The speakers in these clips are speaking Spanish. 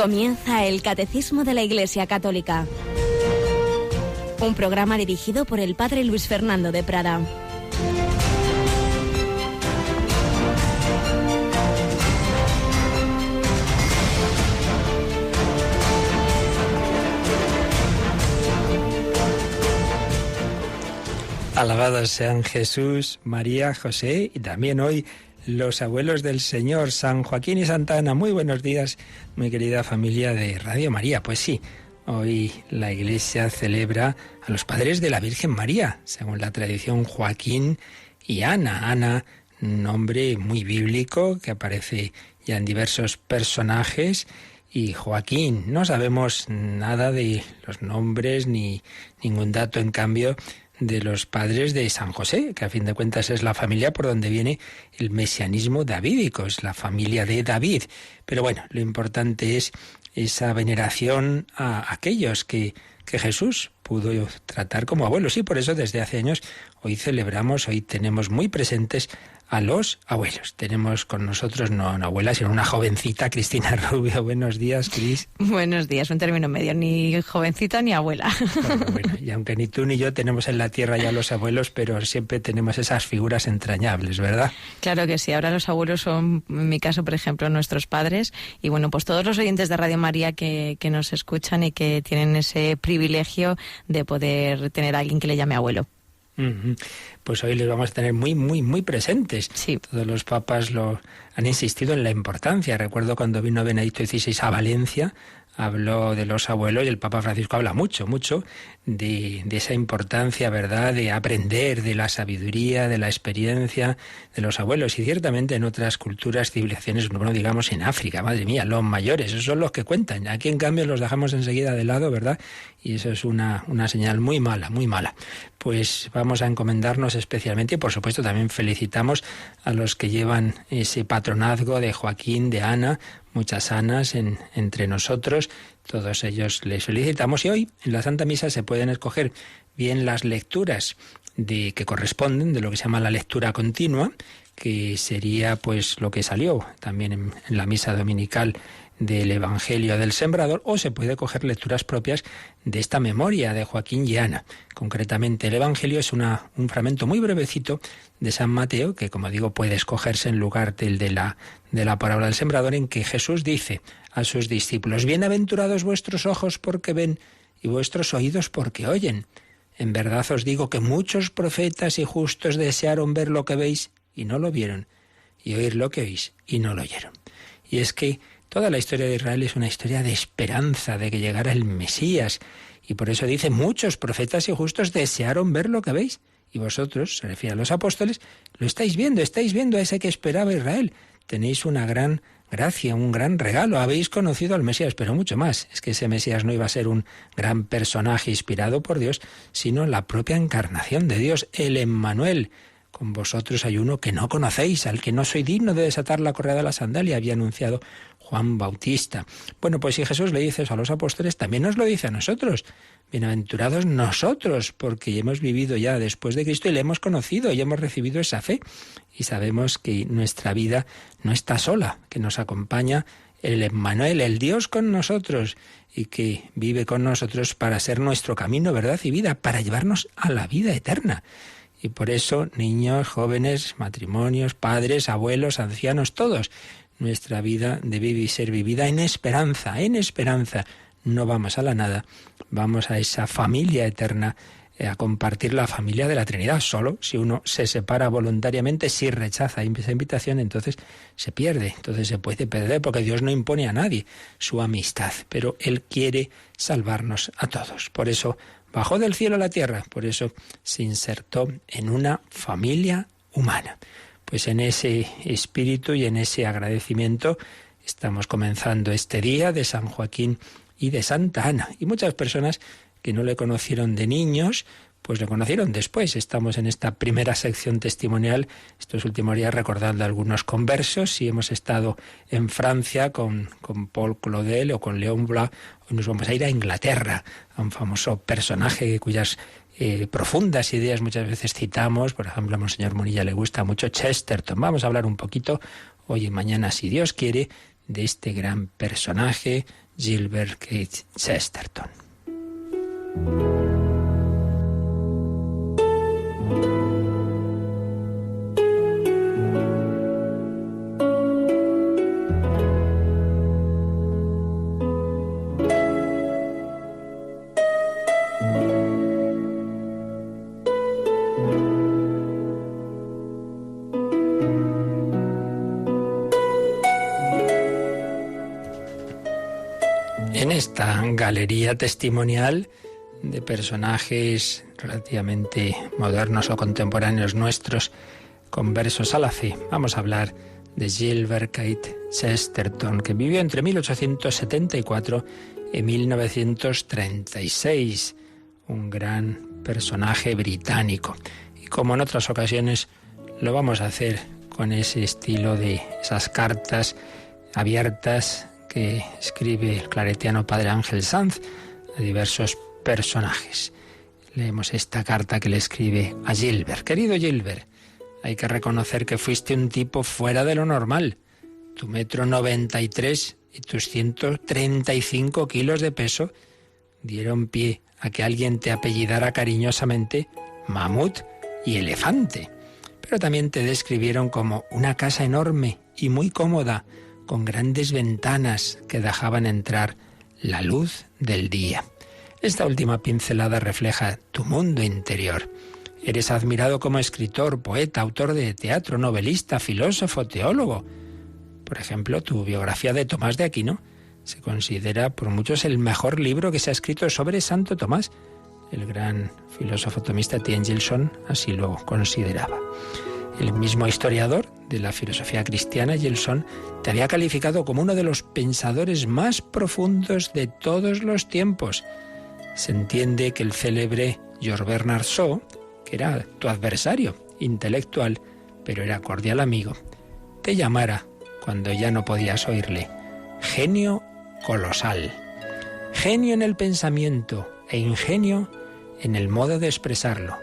Comienza el Catecismo de la Iglesia Católica, un programa dirigido por el Padre Luis Fernando de Prada. Alabados sean Jesús, María, José y también hoy los abuelos del Señor, San Joaquín y Santa Ana. Muy buenos días, mi querida familia de Radio María. Pues sí, hoy la Iglesia celebra a los padres de la Virgen María, según la tradición Joaquín y Ana. Ana, nombre muy bíblico que aparece ya en diversos personajes, y Joaquín. No sabemos nada de los nombres ni ningún dato, en cambio, de los padres de San José, que a fin de cuentas es la familia por donde viene el mesianismo davídico, es la familia de David. Pero bueno, lo importante es esa veneración a aquellos que Jesús pudo tratar como abuelos, y por eso desde hace años hoy tenemos muy presentes a los abuelos. Tenemos con nosotros no una abuela, sino una jovencita, Cristina Rubio. Buenos días, Cris. Buenos días, un término medio, ni jovencita ni abuela. Bueno, y aunque ni tú ni yo tenemos en la tierra ya los abuelos, pero siempre tenemos esas figuras entrañables, ¿verdad? Claro que sí, ahora los abuelos son, en mi caso, por ejemplo, nuestros padres, y bueno, pues todos los oyentes de Radio María que nos escuchan y que tienen ese privilegio de poder tener a alguien que le llame abuelo. Pues hoy les vamos a tener muy presentes. Sí. Todos los papas han insistido en la importancia. Recuerdo cuando vino Benedicto XVI a Valencia, habló de los abuelos, y el Papa Francisco habla mucho de esa importancia, ¿verdad?, de aprender de la sabiduría, de la experiencia de los abuelos. Y ciertamente en otras culturas, civilizaciones, bueno, digamos en África, madre mía, los mayores, esos son los que cuentan. Aquí en cambio los dejamos enseguida de lado, ¿verdad? Y eso es una señal muy mala. Pues vamos a encomendarnos especialmente, y por supuesto también felicitamos a los que llevan ese patronazgo de Joaquín, de Ana, muchas Anas entre nosotros. Todos ellos les felicitamos, y hoy en la Santa Misa se pueden escoger bien las lecturas que corresponden, de lo que se llama la lectura continua, que sería pues lo que salió también en la misa dominical del Evangelio del Sembrador, o se puede coger lecturas propias de esta memoria de Joaquín y Ana. Concretamente, el Evangelio es un fragmento muy brevecito de San Mateo, que, como digo, puede escogerse en lugar del de la parábola del Sembrador, en que Jesús dice a sus discípulos: bienaventurados vuestros ojos porque ven y vuestros oídos porque oyen. En verdad os digo que muchos profetas y justos desearon ver lo que veis y no lo vieron, y oír lo que oís y no lo oyeron. Y es que toda la historia de Israel es una historia de esperanza, de que llegara el Mesías. Y por eso dice, muchos profetas y justos desearon ver lo que veis. Y vosotros, se refiere a los apóstoles, lo estáis viendo a ese que esperaba Israel. Tenéis una gran gracia, un gran regalo. Habéis conocido al Mesías, pero mucho más. Es que ese Mesías no iba a ser un gran personaje inspirado por Dios, sino la propia encarnación de Dios, el Emmanuel. Con vosotros hay uno que no conocéis, al que no soy digno de desatar la correa de la sandalia, había anunciado Juan Bautista. Bueno, pues si Jesús le dice eso a los apóstoles, también nos lo dice a nosotros. Bienaventurados nosotros, porque hemos vivido ya después de Cristo y le hemos conocido y hemos recibido esa fe. Y sabemos que nuestra vida no está sola, que nos acompaña el Emmanuel, el Dios con nosotros, y que vive con nosotros para ser nuestro camino, verdad y vida, para llevarnos a la vida eterna. Y por eso, niños, jóvenes, matrimonios, padres, abuelos, ancianos, todos, nuestra vida debe ser vivida en esperanza, en esperanza. No vamos a la nada, vamos a esa familia eterna, a compartir la familia de la Trinidad. Solo si uno se separa voluntariamente, si rechaza esa invitación, entonces se pierde, entonces se puede perder, porque Dios no impone a nadie su amistad, pero Él quiere salvarnos a todos. Por eso bajó del cielo a la tierra, por eso se insertó en una familia humana. Pues en ese espíritu y en ese agradecimiento estamos comenzando este día de San Joaquín y de Santa Ana. Y muchas personas que no le conocieron de niños, pues le conocieron después. Estamos en esta primera sección testimonial, estos últimos días recordando a algunos conversos. Si hemos estado en Francia con Paul Claudel o con Léon Blois, hoy nos vamos a ir a Inglaterra, a un famoso personaje cuyas profundas ideas muchas veces citamos. Por ejemplo, a Monseñor Munilla le gusta mucho Chesterton. Vamos a hablar un poquito hoy y mañana, si Dios quiere, de este gran personaje, Gilbert Keith Chesterton. En esta galería testimonial de personajes relativamente modernos o contemporáneos nuestros, conversos a la fe, vamos a hablar de Gilbert Keith Chesterton, que vivió entre 1874 y 1936, un gran personaje británico. Y como en otras ocasiones, lo vamos a hacer con ese estilo de esas cartas abiertas que escribe el claretiano Padre Ángel Sanz a diversos personajes. Leemos esta carta que le escribe a Gilbert. Querido Gilbert, hay que reconocer que fuiste un tipo fuera de lo normal. Tu 1,93 m y tus 135 kilos de peso dieron pie a que alguien te apellidara cariñosamente Mamut y Elefante. Pero también te describieron como una casa enorme y muy cómoda, con grandes ventanas que dejaban entrar la luz del día. Esta última pincelada refleja tu mundo interior. Eres admirado como escritor, poeta, autor de teatro, novelista, filósofo, teólogo. Por ejemplo, tu biografía de Tomás de Aquino se considera por muchos el mejor libro que se ha escrito sobre Santo Tomás. El gran filósofo tomista T. N. Gilson así lo consideraba. El mismo historiador de la filosofía cristiana, Gilson, te había calificado como uno de los pensadores más profundos de todos los tiempos. Se entiende que el célebre George Bernard Shaw, que era tu adversario intelectual, pero era cordial amigo, te llamara, cuando ya no podías oírle, genio colosal. Genio en el pensamiento e ingenio en el modo de expresarlo.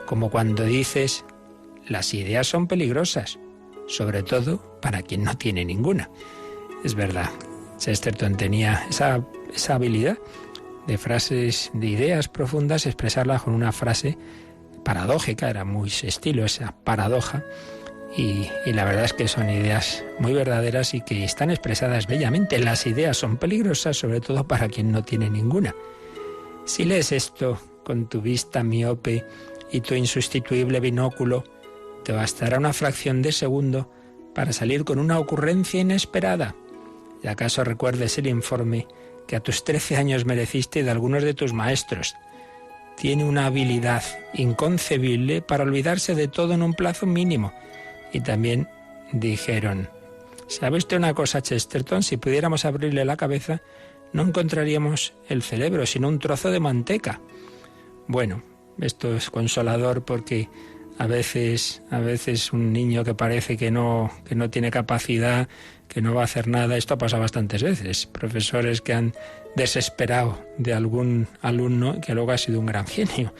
Como cuando dices: las ideas son peligrosas, sobre todo para quien no tiene ninguna. Es verdad, Chesterton tenía esa habilidad de frases, de ideas profundas, expresarlas con una frase paradójica, era muy su estilo, esa paradoja, y la verdad es que son ideas muy verdaderas y que están expresadas bellamente. Las ideas son peligrosas, sobre todo para quien no tiene ninguna. Si lees esto con tu vista miope y tu insustituible binóculo, te bastará una fracción de segundo para salir con una ocurrencia inesperada. ¿Y acaso recuerdes el informe que a tus 13 años mereciste de algunos de tus maestros? Tiene una habilidad inconcebible para olvidarse de todo en un plazo mínimo. Y también dijeron: ¿sabe usted una cosa, Chesterton? Si pudiéramos abrirle la cabeza, no encontraríamos el cerebro, sino un trozo de manteca. Bueno, esto es consolador porque a veces un niño que parece que no tiene capacidad, que no va a hacer nada, esto ha pasado bastantes veces. Profesores que han desesperado de algún alumno que luego ha sido un gran genio.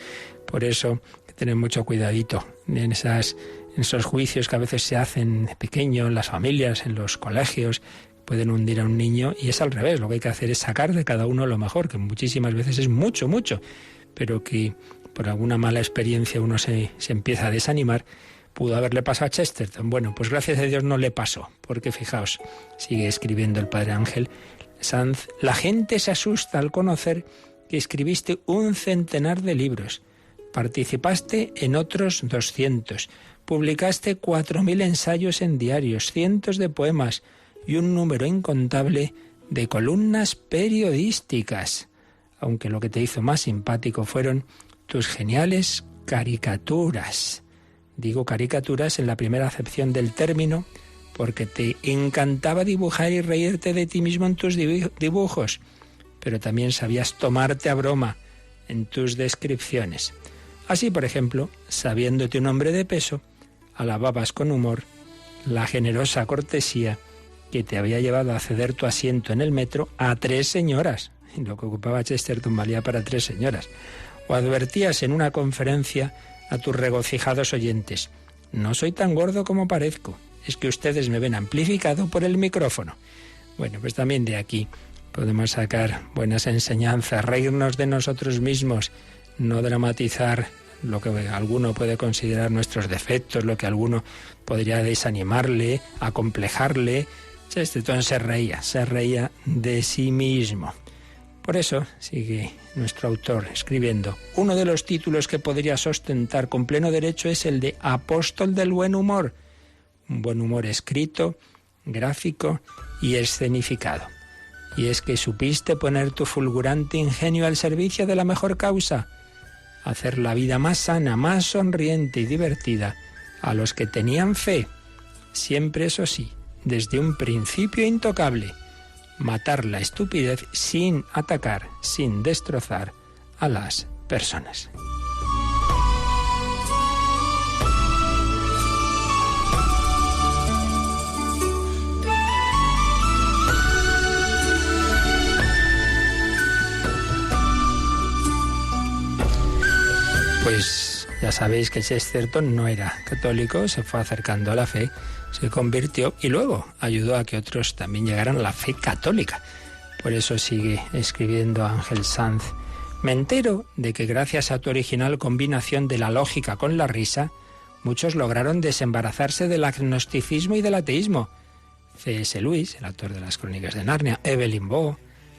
Por eso hay que tener mucho cuidadito en esos juicios que a veces se hacen de pequeño en las familias, en los colegios, pueden hundir a un niño, y es al revés. Lo que hay que hacer es sacar de cada uno lo mejor, que muchísimas veces es mucho, pero que por alguna mala experiencia uno se empieza a desanimar. Pudo haberle pasado a Chesterton. Bueno, pues gracias a Dios no le pasó, porque fijaos, sigue escribiendo el Padre Ángel Sanz: la gente se asusta al conocer que escribiste 100 de libros, participaste en otros 200, publicaste 4.000 ensayos en diarios, cientos de poemas y un número incontable de columnas periodísticas. Aunque lo que te hizo más simpático fueron tus geniales caricaturas. Digo caricaturas en la primera acepción del término, porque te encantaba dibujar y reírte de ti mismo en tus dibujos, pero también sabías tomarte a broma en tus descripciones. Así, por ejemplo, sabiéndote un hombre de peso, alababas con humor la generosa cortesía que te había llevado a ceder tu asiento en el metro a 3 señoras. Y lo que ocupaba Chesterton valía para 3 señoras. O advertías en una conferencia a tus regocijados oyentes: no soy tan gordo como parezco, es que ustedes me ven amplificado por el micrófono. Bueno, pues también de aquí podemos sacar buenas enseñanzas, reírnos de nosotros mismos, no dramatizar lo que alguno puede considerar nuestros defectos, lo que alguno podría desanimarle, acomplejarle. Chesterton se reía de sí mismo. Por eso sigue nuestro autor escribiendo: uno de los títulos que podría sustentar con pleno derecho es el de apóstol del buen humor. Un buen humor escrito, gráfico y escenificado. Y es que supiste poner tu fulgurante ingenio al servicio de la mejor causa, hacer la vida más sana, más sonriente y divertida a los que tenían fe, siempre eso sí, desde un principio intocable, matar la estupidez sin atacar, sin destrozar a las personas. Pues ya sabéis que Chesterton no era católico, se fue acercando a la fe, se convirtió y luego ayudó a que otros también llegaran a la fe católica. Por eso sigue escribiendo Ángel Sanz: me entero de que gracias a tu original combinación de la lógica con la risa, muchos lograron desembarazarse del agnosticismo y del ateísmo. C.S. Lewis, el autor de las Crónicas de Narnia, Evelyn Waugh,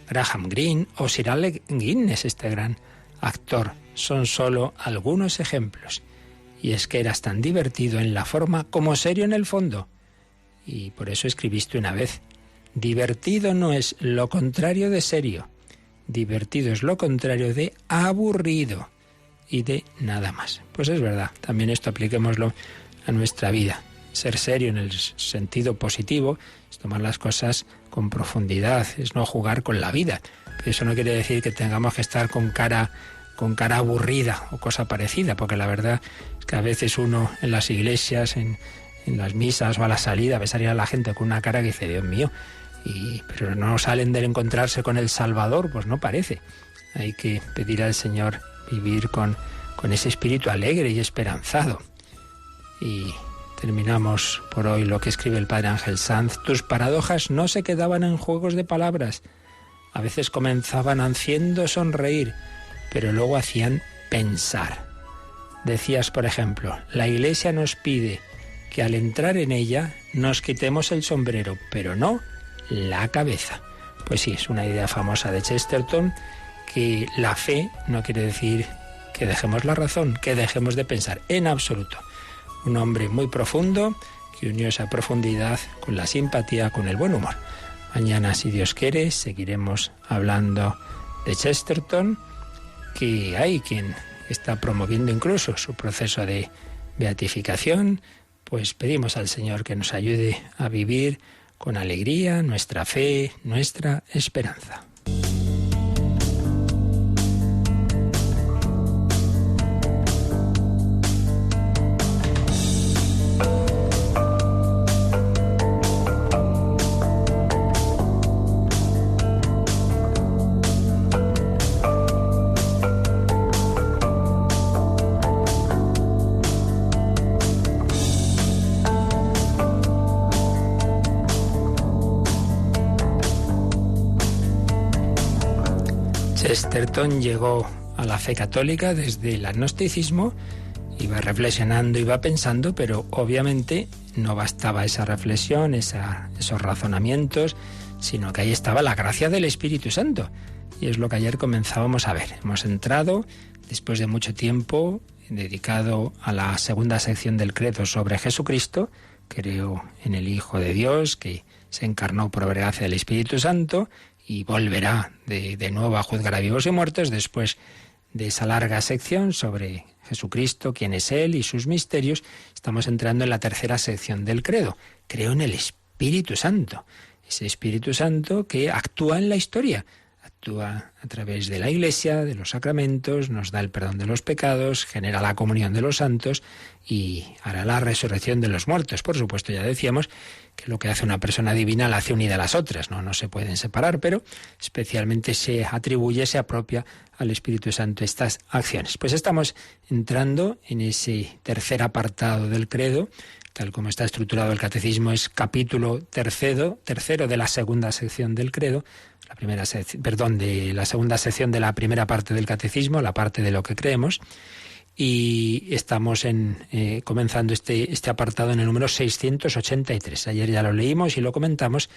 Graham Greene o Sir Alec Guinness, este gran actor, son solo algunos ejemplos. Y es que eras tan divertido en la forma como serio en el fondo. Y por eso escribiste una vez: divertido no es lo contrario de serio. Divertido es lo contrario de aburrido y de nada más. Pues es verdad, también esto apliquémoslo a nuestra vida. Ser serio en el sentido positivo es tomar las cosas con profundidad, es no jugar con la vida. Pero eso no quiere decir que tengamos que estar con cara aburrida o cosa parecida, porque la verdad es que a veces uno en las iglesias, en las misas o a la salida, ve salir a la gente con una cara que dice: Dios mío, pero no salen del encontrarse con el Salvador, pues no parece. Hay que pedir al Señor vivir con ese espíritu alegre y esperanzado. Y terminamos por hoy lo que escribe el padre Ángel Sanz: tus paradojas no se quedaban en juegos de palabras. A veces comenzaban haciendo sonreír, pero luego hacían pensar. Decías, por ejemplo: la Iglesia nos pide que al entrar en ella nos quitemos el sombrero, pero no la cabeza. Pues sí, es una idea famosa de Chesterton, que la fe no quiere decir que dejemos la razón, que dejemos de pensar, en absoluto. Un hombre muy profundo que unió esa profundidad con la simpatía, con el buen humor. Mañana, si Dios quiere, seguiremos hablando de Chesterton, que hay quien está promoviendo incluso su proceso de beatificación. Pues pedimos al Señor que nos ayude a vivir con alegría nuestra fe, nuestra esperanza. Chesterton llegó a la fe católica desde el agnosticismo, iba reflexionando, iba pensando, pero obviamente no bastaba esa reflexión, esos razonamientos, sino que ahí estaba la gracia del Espíritu Santo. Y es lo que ayer comenzábamos a ver. Hemos entrado, después de mucho tiempo, dedicado a la segunda sección del credo sobre Jesucristo. Creo en el Hijo de Dios, que se encarnó por gracia del Espíritu Santo, y volverá de nuevo a juzgar a vivos y muertos después de esa larga sección sobre Jesucristo, quién es Él y sus misterios. Estamos entrando en la tercera sección del credo. Creo en el Espíritu Santo, ese Espíritu Santo que actúa en la historia, actúa a través de la Iglesia, de los sacramentos, nos da el perdón de los pecados, genera la comunión de los santos y hará la resurrección de los muertos. Por supuesto, ya decíamos que lo que hace una persona divina la hace unida a las otras, no se pueden separar, pero especialmente se atribuye, se apropia al Espíritu Santo estas acciones. Pues estamos entrando en ese tercer apartado del credo. Tal como está estructurado el catecismo, es capítulo tercero de la segunda sección del credo. de la segunda sección de la primera parte del Catecismo, la parte de lo que creemos, y estamos comenzando este apartado en el número 683. Ayer ya lo leímos y lo comentamos,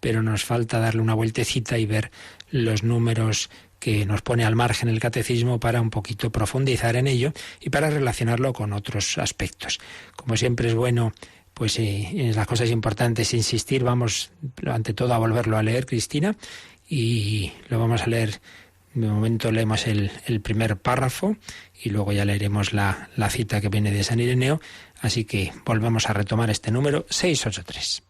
pero nos falta darle una vueltecita y ver los números que nos pone al margen el Catecismo para un poquito profundizar en ello y para relacionarlo con otros aspectos. Como siempre es bueno, pues en las cosas importantes insistir. Vamos ante todo a volverlo a leer, Cristina, y lo vamos a leer. De momento leemos el primer párrafo y luego ya leeremos la cita que viene de San Ireneo. Así que volvemos a retomar este número 683.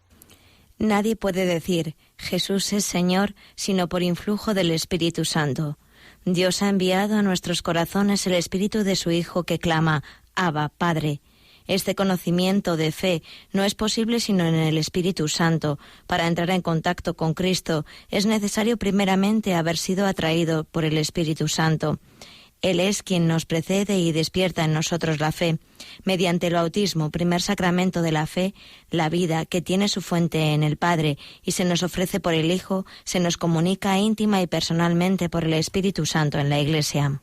Nadie puede decir Jesús es Señor sino por influjo del Espíritu Santo. Dios ha enviado a nuestros corazones el Espíritu de su Hijo que clama Abba, Padre. Este conocimiento de fe no es posible sino en el Espíritu Santo. Para entrar en contacto con Cristo es necesario primeramente haber sido atraído por el Espíritu Santo. Él es quien nos precede y despierta en nosotros la fe. Mediante el bautismo, primer sacramento de la fe, la vida, que tiene su fuente en el Padre y se nos ofrece por el Hijo, se nos comunica íntima y personalmente por el Espíritu Santo en la Iglesia.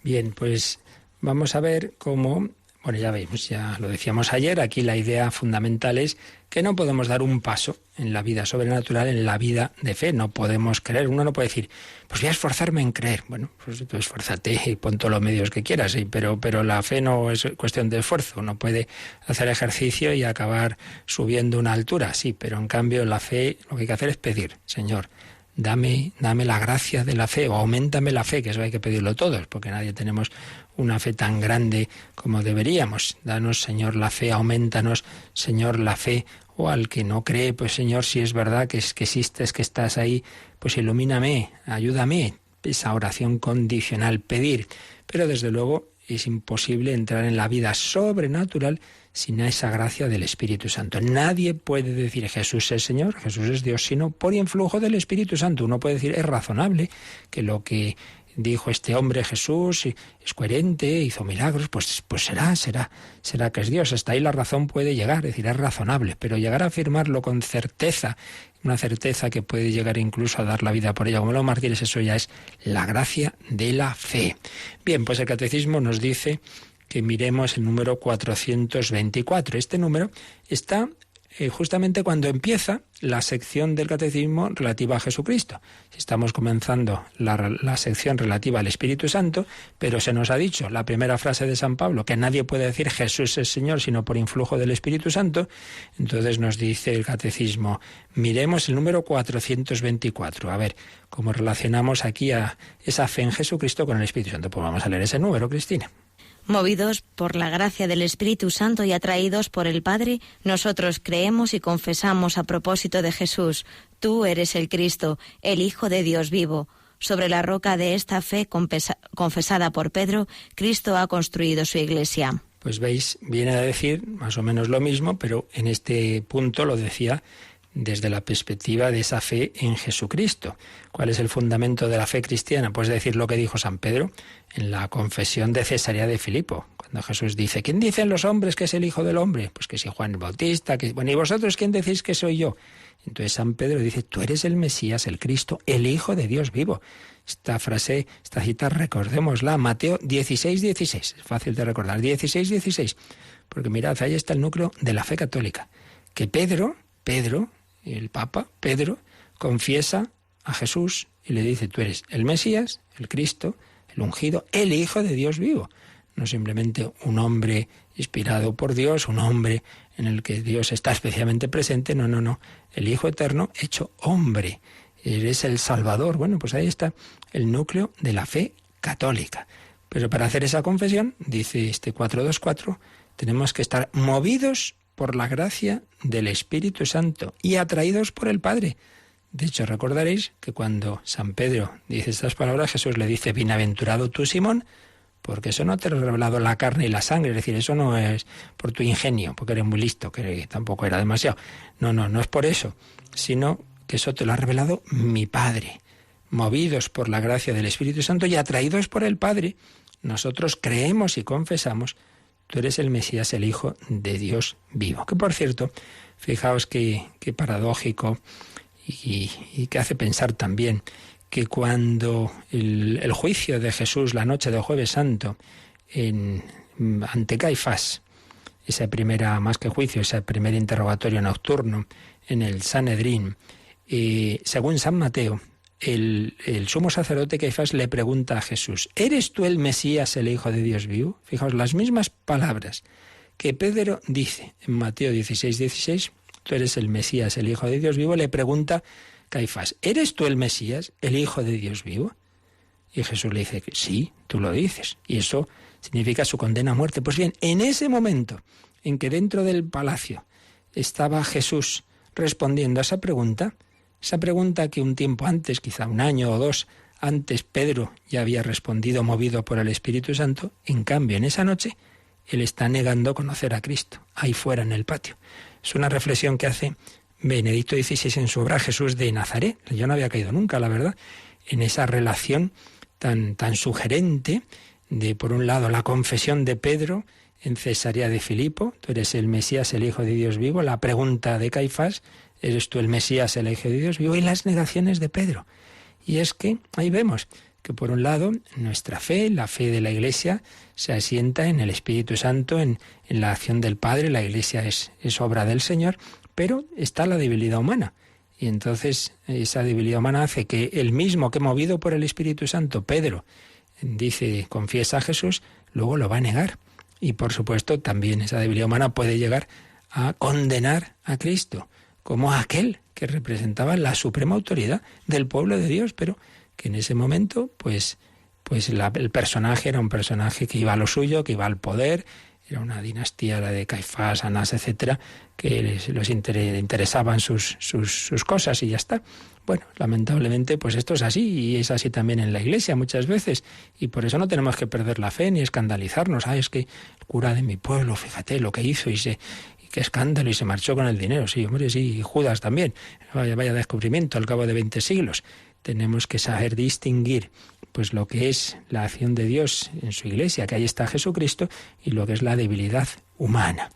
Bien, pues vamos a ver cómo... Bueno, ya veis, ya lo decíamos ayer, aquí la idea fundamental es que no podemos dar un paso en la vida sobrenatural, en la vida de fe. No podemos creer. Uno no puede decir, pues voy a esforzarme en creer. Bueno, pues tú esfuérzate y pon todos los medios que quieras, ¿sí? pero la fe no es cuestión de esfuerzo. Uno puede hacer ejercicio y acabar subiendo una altura, sí, pero en cambio la fe lo que hay que hacer es pedir, Señor, dame la gracia de la fe o auméntame la fe, que eso hay que pedirlo todos, porque nadie tenemos una fe tan grande como deberíamos. Danos, Señor, la fe, aumentanos, Señor, la fe. O al que no cree, pues Señor, si es verdad que existes, que estás ahí, pues ilumíname, ayúdame. Esa oración condicional, pedir. Pero desde luego es imposible entrar en la vida sobrenatural sin esa gracia del Espíritu Santo. Nadie puede decir Jesús es Señor, Jesús es Dios, sino por influjo del Espíritu Santo. Uno puede decir, es razonable que lo que dijo este hombre Jesús es coherente, hizo milagros, pues será que es Dios. Hasta ahí la razón puede llegar, es decir, es razonable, pero llegar a afirmarlo con certeza, una certeza que puede llegar incluso a dar la vida por ella, como los mártires, eso ya es la gracia de la fe. Bien, pues el Catecismo nos dice que miremos el número 424. Este número está justamente cuando empieza la sección del Catecismo relativa a Jesucristo. Estamos comenzando la sección relativa al Espíritu Santo, pero se nos ha dicho la primera frase de San Pablo, que nadie puede decir Jesús es Señor sino por influjo del Espíritu Santo. Entonces nos dice el Catecismo, miremos el número 424. A ver, ¿cómo relacionamos aquí a esa fe en Jesucristo con el Espíritu Santo? Pues vamos a leer ese número, Cristina. Movidos por la gracia del Espíritu Santo y atraídos por el Padre, nosotros creemos y confesamos a propósito de Jesús, tú eres el Cristo, el Hijo de Dios vivo. Sobre la roca de esta fe confesada por Pedro, Cristo ha construido su Iglesia. Pues veis, viene a decir más o menos lo mismo, pero en este punto lo decía desde la perspectiva de esa fe en Jesucristo. ¿Cuál es el fundamento de la fe cristiana? Pues decir lo que dijo San Pedro en la confesión de Cesarea de Filipo, cuando Jesús dice, ¿quién dicen los hombres que es el Hijo del Hombre? Pues que si Juan el Bautista, que bueno, ¿y vosotros quién decís que soy yo? Entonces San Pedro dice, tú eres el Mesías, el Cristo, el Hijo de Dios vivo. Esta frase, esta cita, recordémosla, Mateo 16:16, es fácil de recordar, 16:16, porque mirad, ahí está el núcleo de la fe católica, que Pedro, el Papa, Pedro, confiesa a Jesús y le dice, tú eres el Mesías, el Cristo, el ungido, el Hijo de Dios vivo. No simplemente un hombre inspirado por Dios, un hombre en el que Dios está especialmente presente, no, el Hijo eterno hecho hombre. Eres el Salvador. Bueno, pues ahí está el núcleo de la fe católica. Pero para hacer esa confesión, dice este 424, tenemos que estar movidos por la gracia del Espíritu Santo y atraídos por el Padre. De hecho, recordaréis que cuando San Pedro dice estas palabras, Jesús le dice, bienaventurado tú, Simón, porque eso no te lo ha revelado la carne y la sangre, es decir, eso no es por tu ingenio, porque eres muy listo, que tampoco era demasiado. No es por eso, sino que eso te lo ha revelado mi Padre. Movidos por la gracia del Espíritu Santo y atraídos por el Padre, nosotros creemos y confesamos, tú eres el Mesías, el Hijo de Dios vivo. Que por cierto, fijaos qué paradójico y que hace pensar también que cuando el juicio de Jesús la noche del Jueves Santo ante Caifás, esa primera, más que juicio, ese primer interrogatorio nocturno en el Sanedrín, según San Mateo, el sumo sacerdote Caifás le pregunta a Jesús: ¿eres tú el Mesías, el Hijo de Dios vivo? Fijaos, las mismas palabras que Pedro dice en Mateo 16:16, tú eres el Mesías, el Hijo de Dios vivo, le pregunta Caifás: ¿eres tú el Mesías, el Hijo de Dios vivo? Y Jesús le dice que sí, tú lo dices. Y eso significa su condena a muerte. Pues bien, en ese momento en que dentro del palacio estaba Jesús respondiendo a esa pregunta que un tiempo antes, quizá un año o dos antes, Pedro ya había respondido movido por el Espíritu Santo, en cambio, en esa noche, él está negando conocer a Cristo, ahí fuera en el patio. Es una reflexión que hace Benedicto XVI en su obra Jesús de Nazaret. Yo no había caído nunca, la verdad, en esa relación tan sugerente de, por un lado, la confesión de Pedro en Cesarea de Filipo: tú eres el Mesías, el Hijo de Dios vivo. La pregunta de Caifás: ¿eres tú el Mesías, el Hijo de Dios vivo? Y las negaciones de Pedro. Y es que ahí vemos que, por un lado, nuestra fe, la fe de la Iglesia, se asienta en el Espíritu Santo, en la acción del Padre. La Iglesia es obra del Señor, pero está la debilidad humana. Y entonces esa debilidad humana hace que el mismo que, movido por el Espíritu Santo, Pedro dice, confiesa a Jesús, luego lo va a negar. Y por supuesto también esa debilidad humana puede llegar a condenar a Cristo como aquel que representaba la suprema autoridad del pueblo de Dios, pero que en ese momento pues el personaje era un personaje que iba a lo suyo, que iba al poder. Era una dinastía, la de Caifás, Anás, etcétera, que les interesaban sus cosas y ya está. Bueno, lamentablemente, pues esto es así, y es así también en la Iglesia muchas veces, y por eso no tenemos que perder la fe ni escandalizarnos. Es que el cura de mi pueblo, fíjate lo que hizo, y qué escándalo, y se marchó con el dinero. Sí, hombre, sí, y Judas también. Vaya descubrimiento al cabo de 20 siglos. Tenemos que saber distinguir pues lo que es la acción de Dios en su Iglesia, que ahí está Jesucristo, y lo que es la debilidad humana.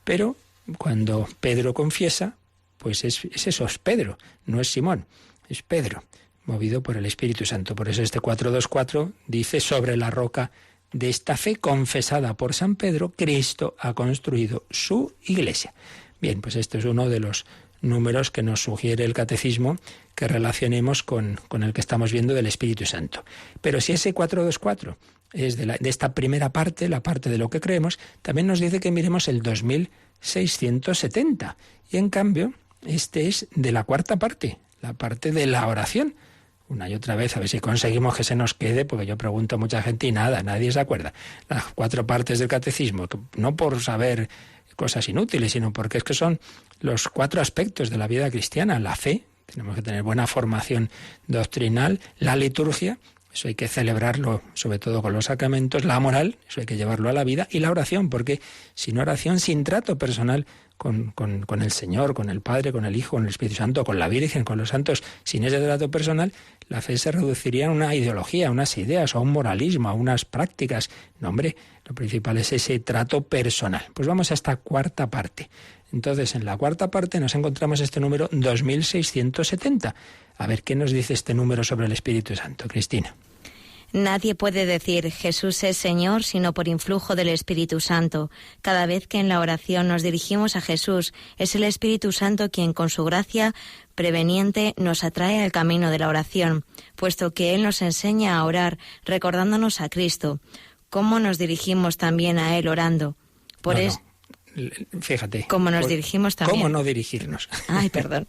Pero cuando Pedro confiesa, pues es eso, es Pedro, no es Simón, es Pedro, movido por el Espíritu Santo. Por eso este 424 dice: sobre la roca de esta fe confesada por San Pedro, Cristo ha construido su Iglesia. Bien, pues este es uno de los números que nos sugiere el Catecismo que relacionemos con el que estamos viendo del Espíritu Santo. Pero si ese 424 es de esta primera parte, la parte de lo que creemos, también nos dice que miremos el 2670. Y en cambio, este es de la cuarta parte, la parte de la oración. Una y otra vez, a ver si conseguimos que se nos quede, porque yo pregunto a mucha gente y nadie se acuerda. Las 4 partes del Catecismo, que no por saber cosas inútiles, sino porque es que son los 4 aspectos de la vida cristiana. La fe, tenemos que tener buena formación doctrinal; la liturgia, eso hay que celebrarlo sobre todo con los sacramentos; la moral, eso hay que llevarlo a la vida; y la oración, porque sin oración, sin trato personal con el Señor, con el Padre, con el Hijo, con el Espíritu Santo, con la Virgen, con los santos, sin ese trato personal, la fe se reduciría a una ideología, a unas ideas, a un moralismo, a unas prácticas. No, hombre, lo principal es ese trato personal. Pues vamos a esta cuarta parte. Entonces, en la cuarta parte nos encontramos este número 2670. A ver, ¿qué nos dice este número sobre el Espíritu Santo, Cristina? Nadie puede decir Jesús es Señor sino por influjo del Espíritu Santo. Cada vez que en la oración nos dirigimos a Jesús, es el Espíritu Santo quien con su gracia preveniente nos atrae al camino de la oración, puesto que Él nos enseña a orar recordándonos a Cristo. ¿Cómo nos dirigimos también a Él orando? Fíjate. ¿Cómo nos dirigimos también? ¿Cómo no dirigirnos? Ay, perdón.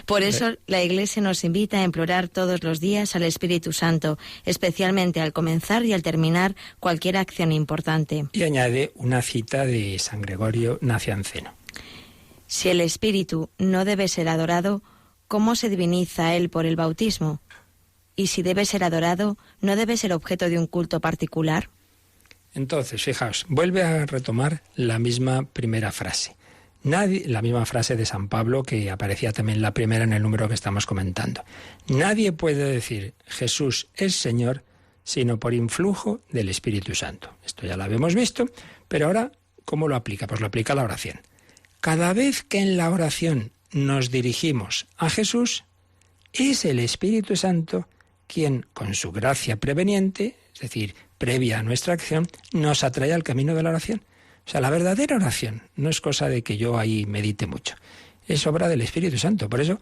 Por eso la Iglesia nos invita a implorar todos los días al Espíritu Santo, especialmente al comenzar y al terminar cualquier acción importante. Y añade una cita de San Gregorio Nacianceno. Si el Espíritu no debe ser adorado, ¿cómo se diviniza Él por el bautismo? Y si debe ser adorado, ¿no debe ser objeto de un culto particular? Entonces, fijaos, vuelve a retomar la misma primera frase. La misma frase de San Pablo, que aparecía también la primera en el número que estamos comentando. Nadie puede decir Jesús es Señor sino por influjo del Espíritu Santo. Esto ya lo habíamos visto, pero ahora, ¿cómo lo aplica? Pues lo aplica a la oración. Cada vez que en la oración nos dirigimos a Jesús, es el Espíritu Santo quien, con su gracia preveniente, es decir, previa a nuestra acción, nos atrae al camino de la oración. O sea, la verdadera oración no es cosa de que yo ahí medite mucho, es obra del Espíritu Santo. Por eso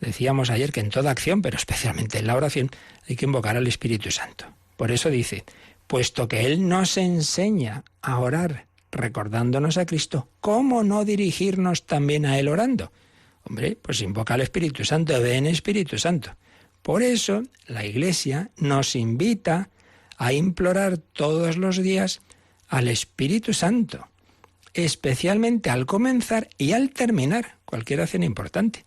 decíamos ayer que en toda acción, pero especialmente en la oración, hay que invocar al Espíritu Santo. Por eso dice, puesto que Él nos enseña a orar recordándonos a Cristo, ¿cómo no dirigirnos también a Él orando? Hombre, pues invoca al Espíritu Santo, ven Espíritu Santo. Por eso la Iglesia nos invita a implorar todos los días al Espíritu Santo, especialmente al comenzar y al terminar cualquier acción importante.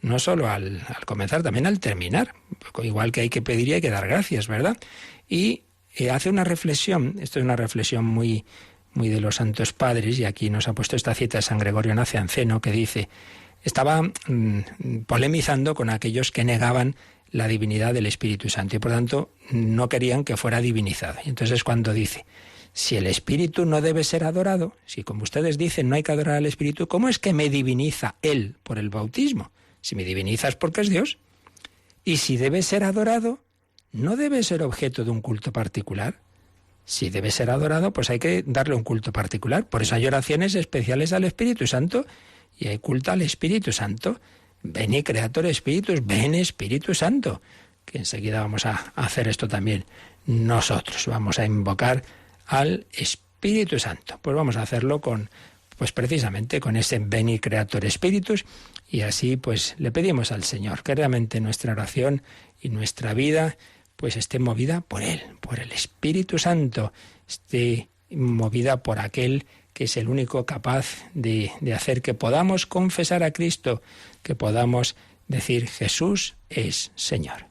No solo al comenzar, también al terminar. Igual que hay que pedir y hay que dar gracias, ¿verdad? Y hace una reflexión, esto es una reflexión muy de los santos padres, y aquí nos ha puesto esta cita de San Gregorio Nacianceno, que dice, estaba polemizando con aquellos que negaban la divinidad del Espíritu Santo y por tanto no querían que fuera divinizado. Y entonces cuando dice, si el Espíritu no debe ser adorado, si como ustedes dicen no hay que adorar al Espíritu, ¿cómo es que me diviniza Él por el bautismo? Si me diviniza es porque es Dios. Y si debe ser adorado, ¿no debe ser objeto de un culto particular? Si debe ser adorado, pues hay que darle un culto particular. Por eso hay oraciones especiales al Espíritu Santo y hay culto al Espíritu Santo. Veni Creator Spiritus, ven Espíritu Santo. Que enseguida vamos a hacer esto también nosotros. Vamos a invocar al Espíritu Santo. Pues vamos a hacerlo pues precisamente con ese Veni Creator Spiritus, y así pues le pedimos al Señor que realmente nuestra oración y nuestra vida pues esté movida por Él, por el Espíritu Santo, esté movida por aquel que es el único capaz de hacer que podamos confesar a Cristo, que podamos decir Jesús es Señor.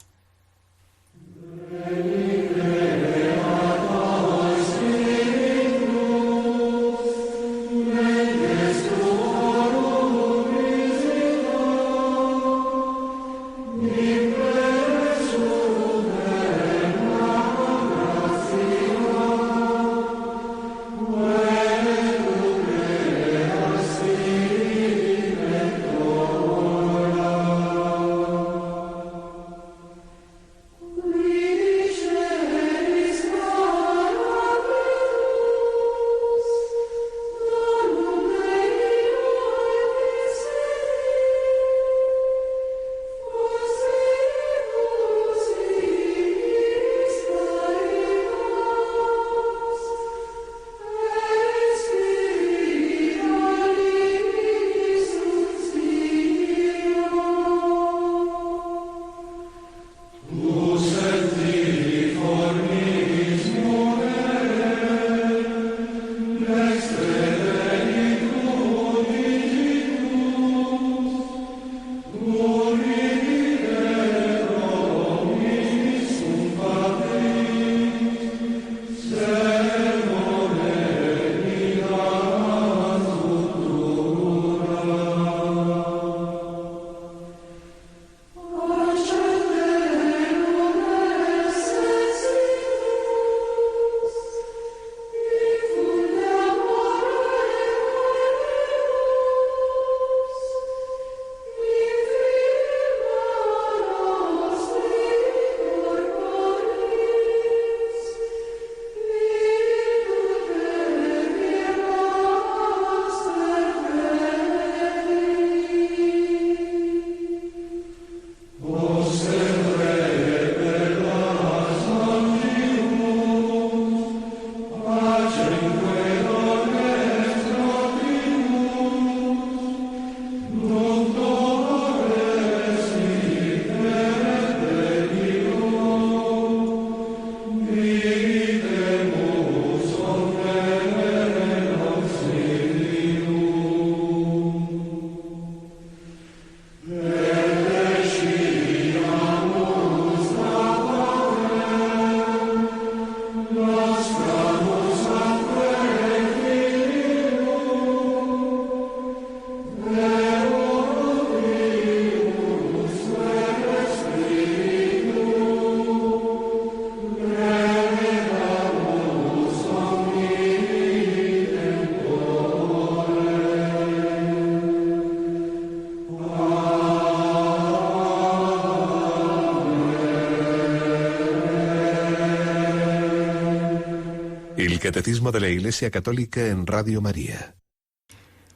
El Catecismo de la Iglesia Católica en Radio María.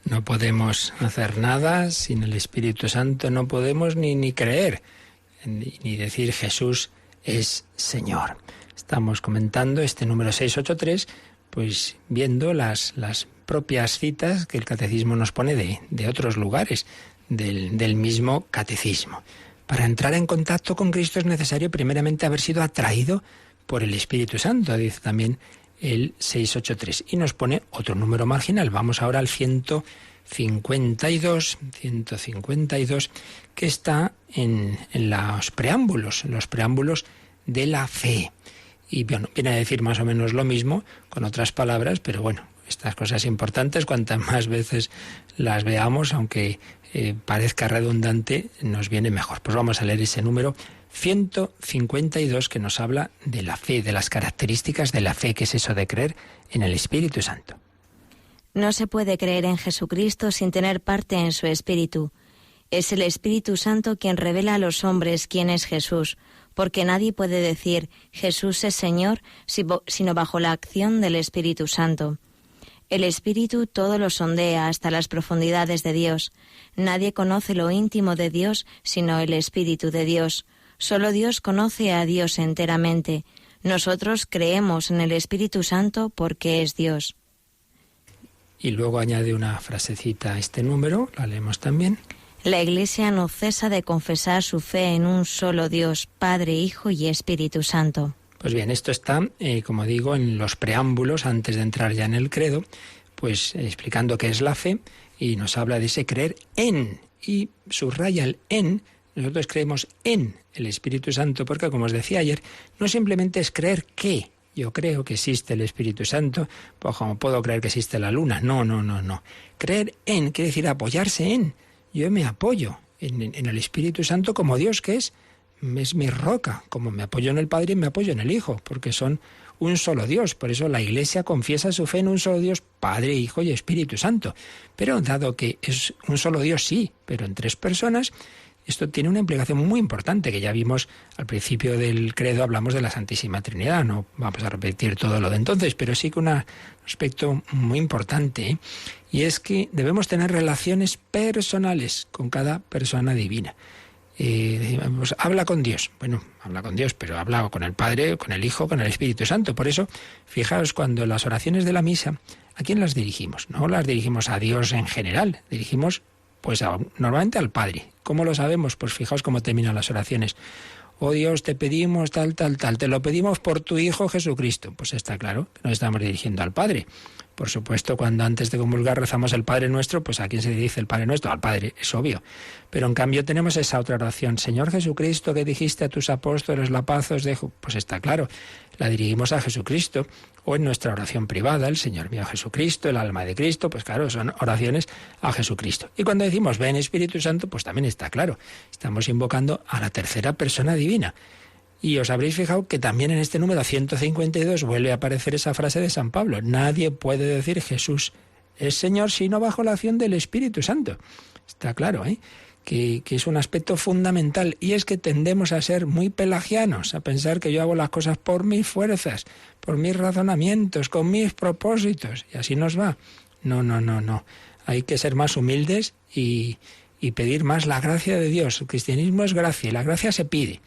No podemos hacer nada sin el Espíritu Santo, no podemos ni creer, ni decir Jesús es Señor. Estamos comentando este número 683, pues viendo las propias citas que el Catecismo nos pone de otros lugares del mismo Catecismo. Para entrar en contacto con Cristo es necesario primeramente haber sido atraído por el Espíritu Santo, dice también el 683. Y nos pone otro número marginal. Vamos ahora al 152, que está en los preámbulos de la fe. Y bueno, viene a decir más o menos lo mismo, con otras palabras, pero bueno, estas cosas importantes, cuantas más veces las veamos, aunque parezca redundante, nos viene mejor. Pues vamos a leer ese número 152 que nos habla de la fe, de las características de la fe, que es eso de creer en el Espíritu Santo. No se puede creer en Jesucristo sin tener parte en su Espíritu. Es el Espíritu Santo quien revela a los hombres quién es Jesús, porque nadie puede decir Jesús es Señor sino bajo la acción del Espíritu Santo. El Espíritu todo lo sondea hasta las profundidades de Dios. Nadie conoce lo íntimo de Dios sino el Espíritu de Dios. Solo Dios conoce a Dios enteramente. Nosotros creemos en el Espíritu Santo porque es Dios. Y luego añade una frasecita a este número, la leemos también. La Iglesia no cesa de confesar su fe en un solo Dios, Padre, Hijo y Espíritu Santo. Pues bien, esto está, como digo, en los preámbulos, antes de entrar ya en el credo, pues explicando qué es la fe, y nos habla de ese creer en, y subraya el en. Nosotros creemos en el Espíritu Santo, porque como os decía ayer, no simplemente es creer que yo creo que existe el Espíritu Santo, pues como puedo creer que existe la luna. No. Creer en quiere decir apoyarse en. Yo me apoyo en el Espíritu Santo como Dios que es mi roca. Como me apoyo en el Padre, me apoyo en el Hijo, porque son un solo Dios. Por eso la Iglesia confiesa su fe en un solo Dios, Padre, Hijo y Espíritu Santo. Pero dado que es un solo Dios, sí, pero en tres personas, esto tiene una implicación muy importante, que ya vimos al principio del credo, hablamos de la Santísima Trinidad. No vamos a repetir todo lo de entonces, pero sí que un aspecto muy importante, y es que debemos tener relaciones personales con cada persona divina. Pues, habla con Dios. Bueno, habla con Dios, pero habla con el Padre, con el Hijo, con el Espíritu Santo. Por eso, fijaos, cuando las oraciones de la misa, ¿a quién las dirigimos? No las dirigimos a Dios en general, dirigimos pues normalmente al Padre. ¿Cómo lo sabemos? Pues fijaos cómo terminan las oraciones. Oh Dios, te pedimos tal, te lo pedimos por tu Hijo Jesucristo. Pues está claro que nos estamos dirigiendo al Padre. Por supuesto, cuando antes de comulgar rezamos el Padre Nuestro, pues ¿a quién se dirige el Padre Nuestro? Al Padre, es obvio. Pero en cambio tenemos esa otra oración. Señor Jesucristo, que dijiste a tus apóstoles, la paz os dejo. Pues está claro, la dirigimos a Jesucristo. O en nuestra oración privada, el Señor mío Jesucristo, el alma de Cristo, pues claro, son oraciones a Jesucristo. Y cuando decimos ven Espíritu Santo, pues también está claro, estamos invocando a la tercera persona divina. Y os habréis fijado que también en este número 152 vuelve a aparecer esa frase de San Pablo. Nadie puede decir Jesús es Señor sino bajo la acción del Espíritu Santo. Está claro, que es un aspecto fundamental, y es que tendemos a ser muy pelagianos, a pensar que yo hago las cosas por mis fuerzas, por mis razonamientos, con mis propósitos, y así nos va. No. Hay que ser más humildes y pedir más la gracia de Dios. El cristianismo es gracia, y la gracia se pide.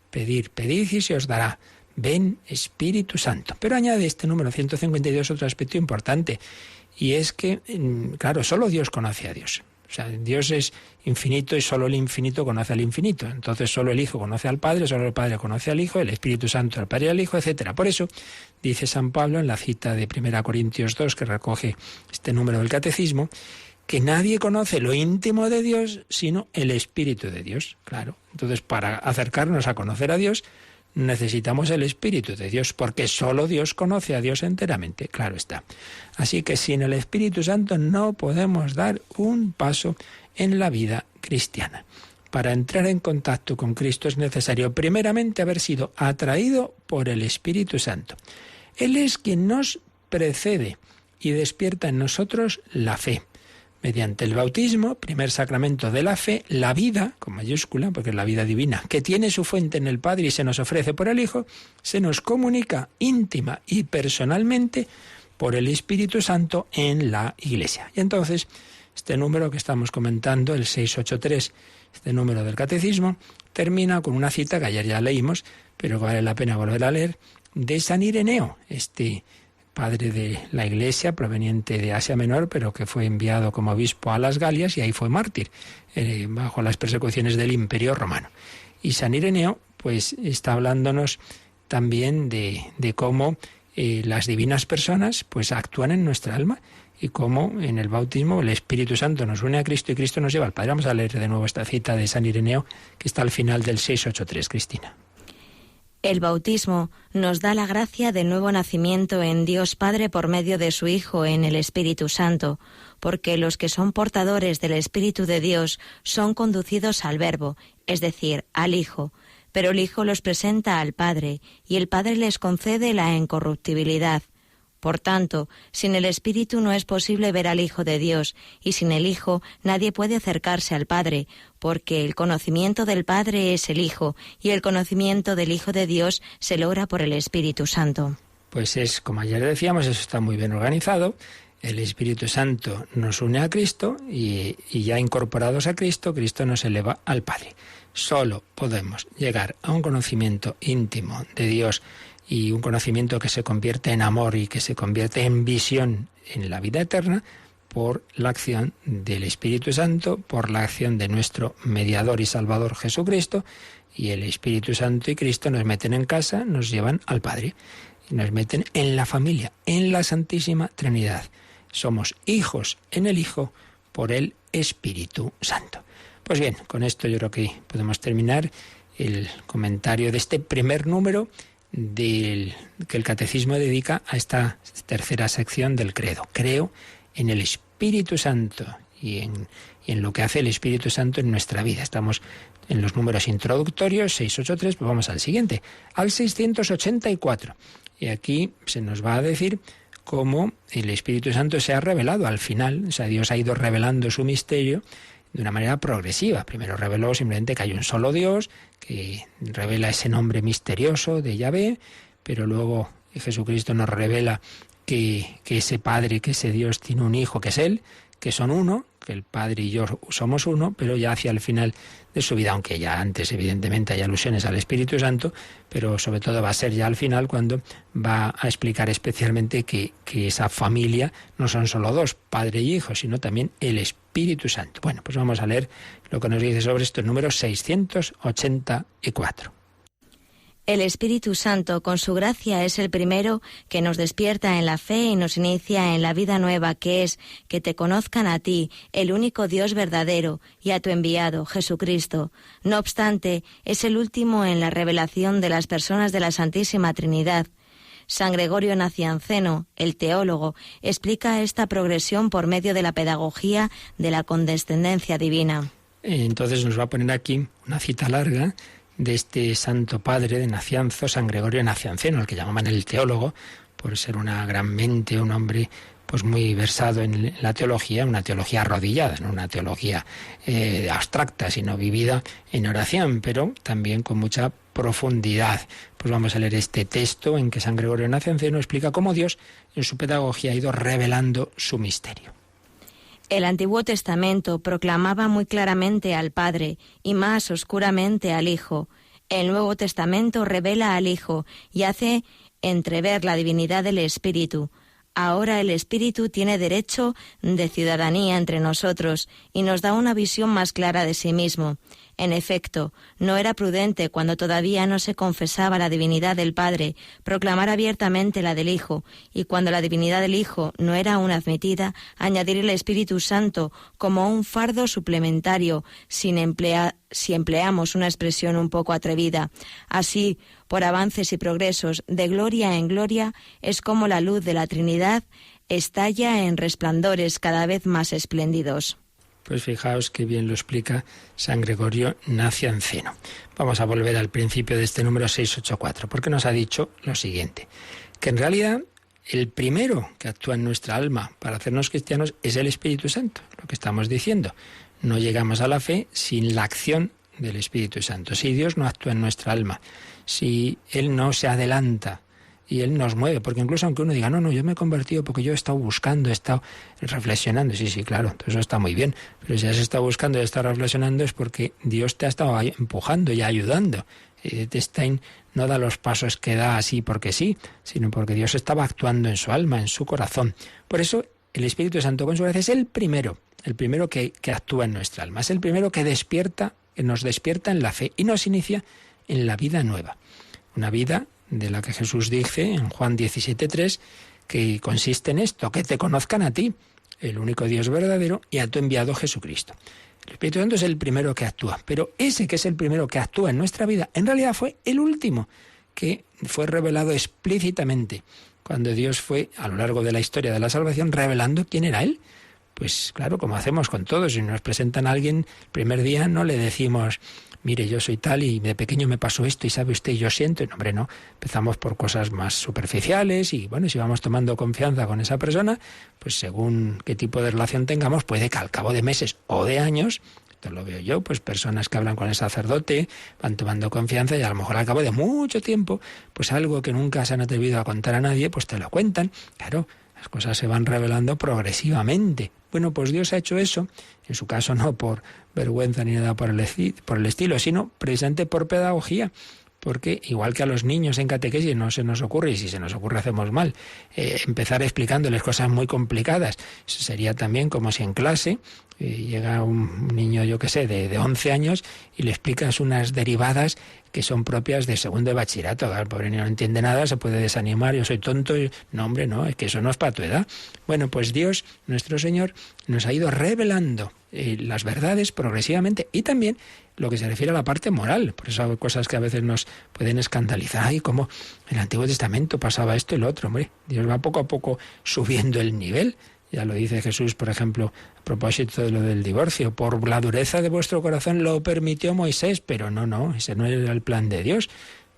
Pedid y se os dará. Ven Espíritu Santo. Pero añade este número 152 otro aspecto importante, y es que, claro, solo Dios conoce a Dios. O sea, Dios es infinito y solo el infinito conoce al infinito. Entonces solo el Hijo conoce al Padre, solo el Padre conoce al Hijo, el Espíritu Santo al Padre y al Hijo, etc. Por eso dice San Pablo en la cita de 1 Corintios 2, que recoge este número del Catecismo, que nadie conoce lo íntimo de Dios sino el Espíritu de Dios. Claro, entonces para acercarnos a conocer a Dios necesitamos el Espíritu de Dios, porque solo Dios conoce a Dios enteramente, claro está. Así que sin el Espíritu Santo no podemos dar un paso en la vida cristiana. Para entrar en contacto con Cristo es necesario primeramente haber sido atraído por el Espíritu Santo. Él es quien nos precede y despierta en nosotros la fe. mediante el bautismo, primer sacramento de la fe, la vida, con mayúscula, porque es la vida divina, que tiene su fuente en el Padre y se nos ofrece por el Hijo, se nos comunica íntima y personalmente por el Espíritu Santo en la Iglesia. Y entonces, este número que estamos comentando, el 683, este número del Catecismo, termina con una cita que ayer ya leímos, pero vale la pena volver a leer, de San Ireneo, este padre de la Iglesia, proveniente de Asia Menor, pero que fue enviado como obispo a las Galias y ahí fue mártir, bajo las persecuciones del Imperio Romano. Y San Ireneo, pues, está hablándonos también de cómo las divinas personas, pues, actúan en nuestra alma y cómo en el bautismo el Espíritu Santo nos une a Cristo y Cristo nos lleva al Padre. Vamos a leer de nuevo esta cita de San Ireneo, que está al final del 683, Cristina. El bautismo nos da la gracia del nuevo nacimiento en Dios Padre por medio de su Hijo en el Espíritu Santo, porque los que son portadores del Espíritu de Dios son conducidos al Verbo, es decir, al Hijo, pero el Hijo los presenta al Padre, y el Padre les concede la incorruptibilidad. Por tanto, sin el Espíritu no es posible ver al Hijo de Dios, y sin el Hijo nadie puede acercarse al Padre, porque el conocimiento del Padre es el Hijo, y el conocimiento del Hijo de Dios se logra por el Espíritu Santo. Pues es, como ayer decíamos, eso está muy bien organizado. El Espíritu Santo nos une a Cristo y ya incorporados a Cristo, Cristo nos eleva al Padre. Solo podemos llegar a un conocimiento íntimo de Dios y un conocimiento que se convierte en amor y que se convierte en visión en la vida eterna por la acción del Espíritu Santo, por la acción de nuestro mediador y salvador Jesucristo, y el Espíritu Santo y Cristo nos meten en casa, nos llevan al Padre, y nos meten en la familia, en la Santísima Trinidad. Somos hijos en el Hijo por el Espíritu Santo. Pues bien, con esto yo creo que podemos terminar el comentario de este primer número que el Catecismo dedica a esta tercera sección del credo. Creo en el Espíritu Santo y en lo que hace el Espíritu Santo en nuestra vida. Estamos en los números introductorios, 683, pues vamos al siguiente, al 684. Y aquí se nos va a decir cómo el Espíritu Santo se ha revelado al final. O sea, Dios ha ido revelando su misterio de una manera progresiva. Primero reveló simplemente que hay un solo Dios, que revela ese nombre misterioso de Yahvé, pero luego Jesucristo nos revela que ese Padre, que ese Dios tiene un Hijo, que es Él, que son uno, que el Padre y yo somos uno, pero ya hacia el final de su vida, aunque ya antes evidentemente hay alusiones al Espíritu Santo, pero sobre todo va a ser ya al final cuando va a explicar especialmente que esa familia no son solo dos, Padre y Hijo, sino también el Espíritu Santo. Bueno, pues vamos a leer lo que nos dice sobre esto el número 684. El Espíritu Santo, con su gracia, es el primero que nos despierta en la fe y nos inicia en la vida nueva, que es que te conozcan a ti, el único Dios verdadero, y a tu enviado, Jesucristo. No obstante, es el último en la revelación de las personas de la Santísima Trinidad. San Gregorio Nacianceno, el teólogo, explica esta progresión por medio de la pedagogía de la condescendencia divina. Entonces nos va a poner aquí una cita larga de este santo padre de Nacianzo, San Gregorio Nacianceno, al que llamaban el teólogo, por ser una gran mente, un hombre pues muy versado en la teología, una teología arrodillada, no una teología abstracta, sino vivida en oración, pero también con mucha profundidad. Pues vamos a leer este texto en que San Gregorio Nacianceno explica cómo Dios en su pedagogía ha ido revelando su misterio. El Antiguo Testamento proclamaba muy claramente al Padre y más oscuramente al Hijo. El Nuevo Testamento revela al Hijo y hace entrever la divinidad del Espíritu. Ahora el Espíritu tiene derecho de ciudadanía entre nosotros y nos da una visión más clara de sí mismo. En efecto, no era prudente, cuando todavía no se confesaba la divinidad del Padre, proclamar abiertamente la del Hijo, y cuando la divinidad del Hijo no era aún admitida, añadir el Espíritu Santo como un fardo suplementario, si empleamos una expresión un poco atrevida. Así, por avances y progresos, de gloria en gloria, es como la luz de la Trinidad estalla en resplandores cada vez más espléndidos. Pues fijaos qué bien lo explica San Gregorio Nacianceno. Vamos a volver al principio de este número 684, porque nos ha dicho lo siguiente, que en realidad el primero que actúa en nuestra alma para hacernos cristianos es el Espíritu Santo, lo que estamos diciendo. No llegamos a la fe sin la acción del Espíritu Santo. Si Dios no actúa en nuestra alma, si Él no se adelanta y Él nos mueve, porque incluso aunque uno diga, no, yo me he convertido porque yo he estado buscando, he estado reflexionando, sí, claro, eso está muy bien, pero si has estado buscando y has estado reflexionando es porque Dios te ha estado empujando y ayudando. Stein no da los pasos que da así porque sí, sino porque Dios estaba actuando en su alma, en su corazón. Por eso el Espíritu Santo con su gracia es el primero que actúa en nuestra alma, es el primero que nos despierta en la fe y nos inicia en la vida nueva. Una vida de la que Jesús dice en Juan 17:3 que consiste en esto, que te conozcan a ti, el único Dios verdadero, y a tu enviado Jesucristo. El Espíritu Santo es el primero que actúa, pero ese que es el primero que actúa en nuestra vida, en realidad fue el último que fue revelado explícitamente cuando Dios fue, a lo largo de la historia de la salvación, revelando quién era Él. Pues claro, como hacemos con todos, si nos presentan a alguien, el primer día no le decimos, mire, yo soy tal y de pequeño me pasó esto y sabe usted, yo siento. Y no, hombre, no. Empezamos por cosas más superficiales y bueno, si vamos tomando confianza con esa persona, pues según qué tipo de relación tengamos, puede que al cabo de meses o de años, esto lo veo yo, pues personas que hablan con el sacerdote, van tomando confianza y a lo mejor al cabo de mucho tiempo, pues algo que nunca se han atrevido a contar a nadie, pues te lo cuentan. Claro, las cosas se van revelando progresivamente. Bueno, pues Dios ha hecho eso, en su caso no por vergüenza ni nada por el estilo, sino precisamente por pedagogía, porque igual que a los niños en catequesis no se nos ocurre, y si se nos ocurre hacemos mal, empezar explicándoles cosas muy complicadas. Eso sería también como si en clase llega un niño, yo qué sé, de 11 años y le explicas unas derivadas que son propias de segundo de bachillerato. El pobre niño no entiende nada, se puede desanimar, yo soy tonto. No, hombre, no, es que eso no es para tu edad. Bueno, pues Dios, nuestro Señor, nos ha ido revelando las verdades progresivamente y también lo que se refiere a la parte moral. Por eso hay cosas que a veces nos pueden escandalizar. Ay, como en el Antiguo Testamento pasaba esto y lo otro. Hombre, Dios va poco a poco subiendo el nivel. Ya lo dice Jesús, por ejemplo, a propósito de lo del divorcio. Por la dureza de vuestro corazón lo permitió Moisés, pero no, ese no era el plan de Dios.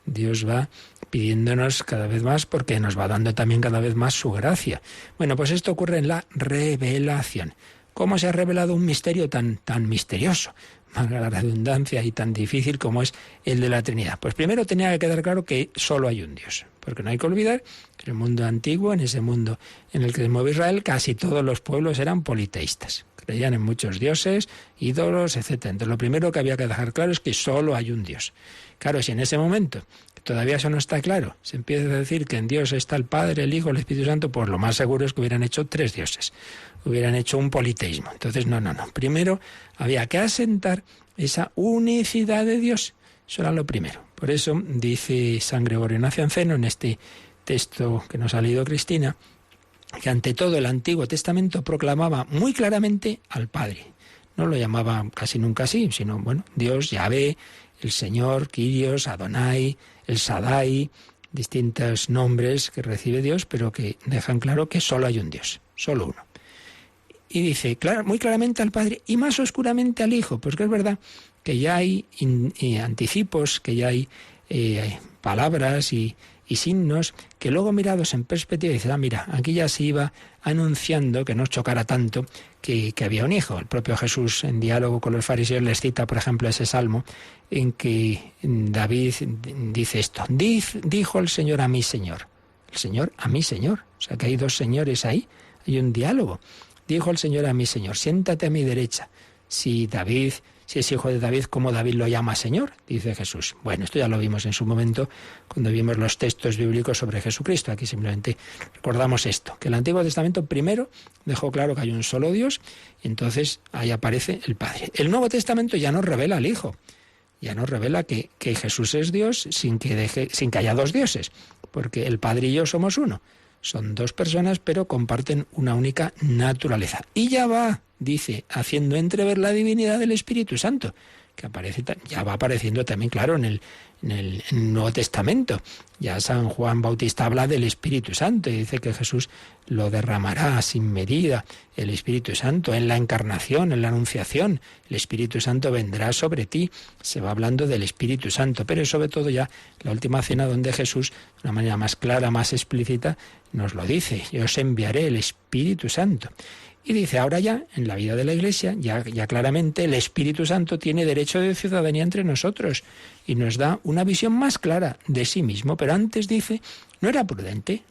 Dios va pidiéndonos cada vez más porque nos va dando también cada vez más su gracia. Bueno, pues esto ocurre en la revelación. ¿Cómo se ha revelado un misterio tan misterioso, valga la redundancia, y tan difícil como es el de la Trinidad? Pues primero tenía que quedar claro que solo hay un Dios, porque no hay que olvidar que en el mundo antiguo, en ese mundo en el que se mueve Israel, casi todos los pueblos eran politeístas. Creían en muchos dioses, ídolos, etc. Entonces lo primero que había que dejar claro es que solo hay un Dios. Claro, si en ese momento todavía eso no está claro, se empieza a decir que en Dios está el Padre, el Hijo, el Espíritu Santo, pues lo más seguro es que hubieran hecho 3 dioses, hubieran hecho un politeísmo. Entonces, no. Primero había que asentar esa unicidad de Dios. Eso era lo primero. Por eso dice San Gregorio Nacianceno en este texto que nos ha leído Cristina, que ante todo el Antiguo Testamento proclamaba muy claramente al Padre. No lo llamaba casi nunca así, sino, bueno, Dios, Yahvé, el Señor, Kyrios, Adonai, el Shaddai, distintos nombres que recibe Dios, pero que dejan claro que solo hay un Dios, solo uno. Y dice muy claramente al Padre y más oscuramente al Hijo, pues que es verdad que ya hay anticipos, que ya hay palabras y signos que luego mirados en perspectiva dice, mira, aquí ya se iba anunciando, que no os chocara tanto, que había un hijo. El propio Jesús, en diálogo con los fariseos, les cita, por ejemplo, ese salmo en que David dice esto: dijo el Señor a mi Señor. El Señor a mi Señor. O sea que hay 2 señores ahí, hay un diálogo. Dijo el Señor a mi Señor, siéntate a mi derecha. Si es hijo de David, ¿cómo David lo llama Señor? Dice Jesús. Bueno, esto ya lo vimos en su momento cuando vimos los textos bíblicos sobre Jesucristo. Aquí simplemente recordamos esto, que el Antiguo Testamento primero dejó claro que hay un solo Dios y entonces ahí aparece el Padre. El Nuevo Testamento ya nos revela al Hijo, ya nos revela que Jesús es Dios sin que haya 2 dioses, porque el Padre y yo somos uno. Son 2 personas, pero comparten una única naturaleza. Y ya va, dice, haciendo entrever la divinidad del Espíritu Santo, que aparece, ya va apareciendo también, claro, en el en el Nuevo Testamento. Ya San Juan Bautista habla del Espíritu Santo y dice que Jesús lo derramará sin medida, el Espíritu Santo, en la encarnación, en la anunciación. El Espíritu Santo vendrá sobre ti. Se va hablando del Espíritu Santo, pero sobre todo ya la última cena, donde Jesús, de una manera más clara, más explícita, nos lo dice: yo os enviaré el Espíritu Santo. Y dice, ahora ya, en la vida de la Iglesia, ya claramente el Espíritu Santo tiene derecho de ciudadanía entre nosotros y nos da una visión más clara de sí mismo. Pero antes dice, no era prudente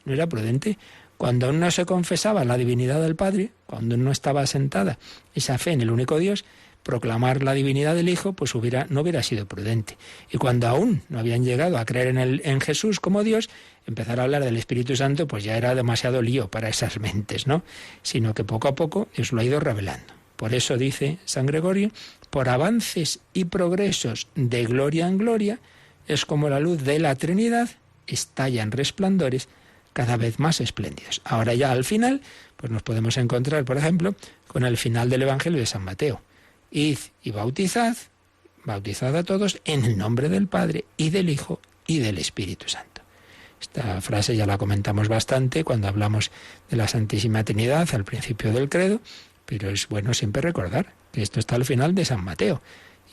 cuando aún no se confesaba la divinidad del Padre, cuando aún no estaba asentada esa fe en el único Dios, proclamar la divinidad del Hijo, pues no hubiera sido prudente. Y cuando aún no habían llegado a creer en Jesús como Dios, empezar a hablar del Espíritu Santo, pues ya era demasiado lío para esas mentes, ¿no? Sino que poco a poco Dios lo ha ido revelando. Por eso dice San Gregorio, por avances y progresos de gloria en gloria, es como la luz de la Trinidad estalla en resplandores cada vez más espléndidos. Ahora ya al final, pues nos podemos encontrar, por ejemplo, con el final del Evangelio de San Mateo. Id y bautizad a todos en el nombre del Padre y del Hijo y del Espíritu Santo. Esta frase ya la comentamos bastante cuando hablamos de la Santísima Trinidad al principio del credo, pero es bueno siempre recordar que esto está al final de San Mateo.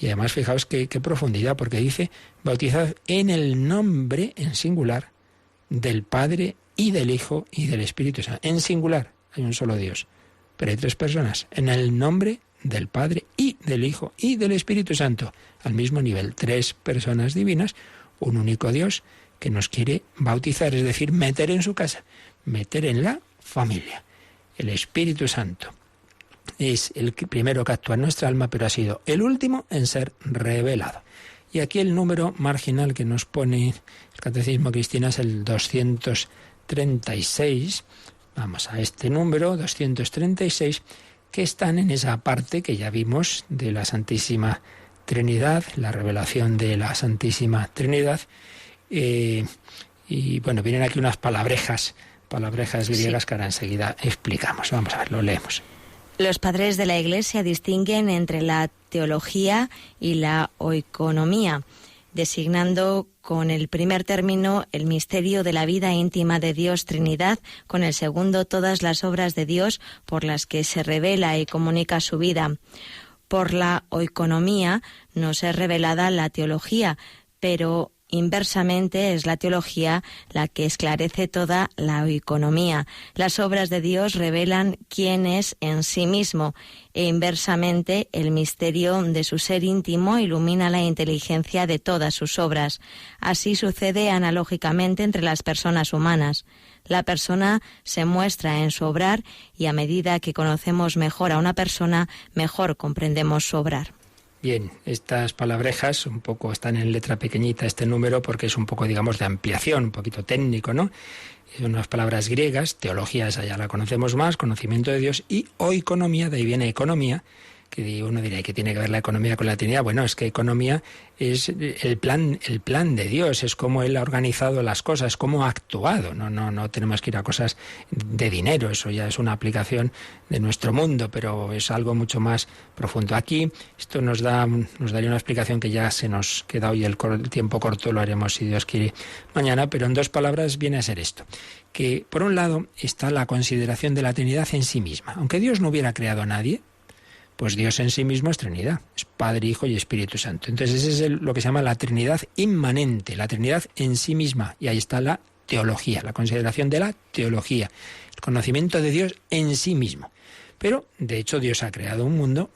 Y además fijaos qué profundidad, porque dice, bautizad en el nombre, en singular, del Padre y del Hijo y del Espíritu Santo. En singular, hay un solo Dios, pero hay tres personas. En el nombre del Padre y del Hijo y del Espíritu Santo, al mismo nivel, tres personas divinas, un único Dios que nos quiere bautizar, es decir, meter en su casa, meter en la familia. El Espíritu Santo es el primero que actúa en nuestra alma, pero ha sido el último en ser revelado. Y aquí el número marginal que nos pone el Catecismo Cristiano es el 236. Vamos a este número, 236, que están en esa parte que ya vimos de la Santísima Trinidad, la revelación de la Santísima Trinidad. Y bueno, vienen aquí unas palabrejas griegas que ahora enseguida explicamos. Vamos a ver, lo leemos. Los padres de la Iglesia distinguen entre la teología y la oikonomía, designando con el primer término el misterio de la vida íntima de Dios Trinidad, con el segundo todas las obras de Dios por las que se revela y comunica su vida. Por la oikonomía nos es revelada la teología, pero inversamente es la teología la que esclarece toda la oikonomía. Las obras de Dios revelan quién es en sí mismo, e inversamente el misterio de su ser íntimo ilumina la inteligencia de todas sus obras. Así sucede analógicamente entre las personas humanas. La persona se muestra en su obrar y a medida que conocemos mejor a una persona, mejor comprendemos su obrar. Bien, estas palabrejas un poco están en letra pequeñita este número porque es un poco, digamos, de ampliación, un poquito técnico, ¿no? Son unas palabras griegas, teología esa ya la conocemos más, conocimiento de Dios, y oikonomía, de ahí viene economía, que uno dirá, ¿qué tiene que ver la economía con la Trinidad? Bueno, es que economía es el plan de Dios, es cómo Él ha organizado las cosas, cómo ha actuado. No tenemos que ir a cosas de dinero, eso ya es una aplicación de nuestro mundo, pero es algo mucho más profundo. Aquí esto nos daría una explicación que ya se nos queda hoy el tiempo corto, lo haremos si Dios quiere mañana, pero en dos palabras viene a ser esto, que por un lado está la consideración de la Trinidad en sí misma. Aunque Dios no hubiera creado a nadie, pues Dios en sí mismo es Trinidad, es Padre, Hijo y Espíritu Santo. Entonces ese es lo que se llama la Trinidad inmanente, la Trinidad en sí misma. Y ahí está la teología, la consideración de la teología, el conocimiento de Dios en sí mismo. Pero, de hecho, Dios ha creado un mundo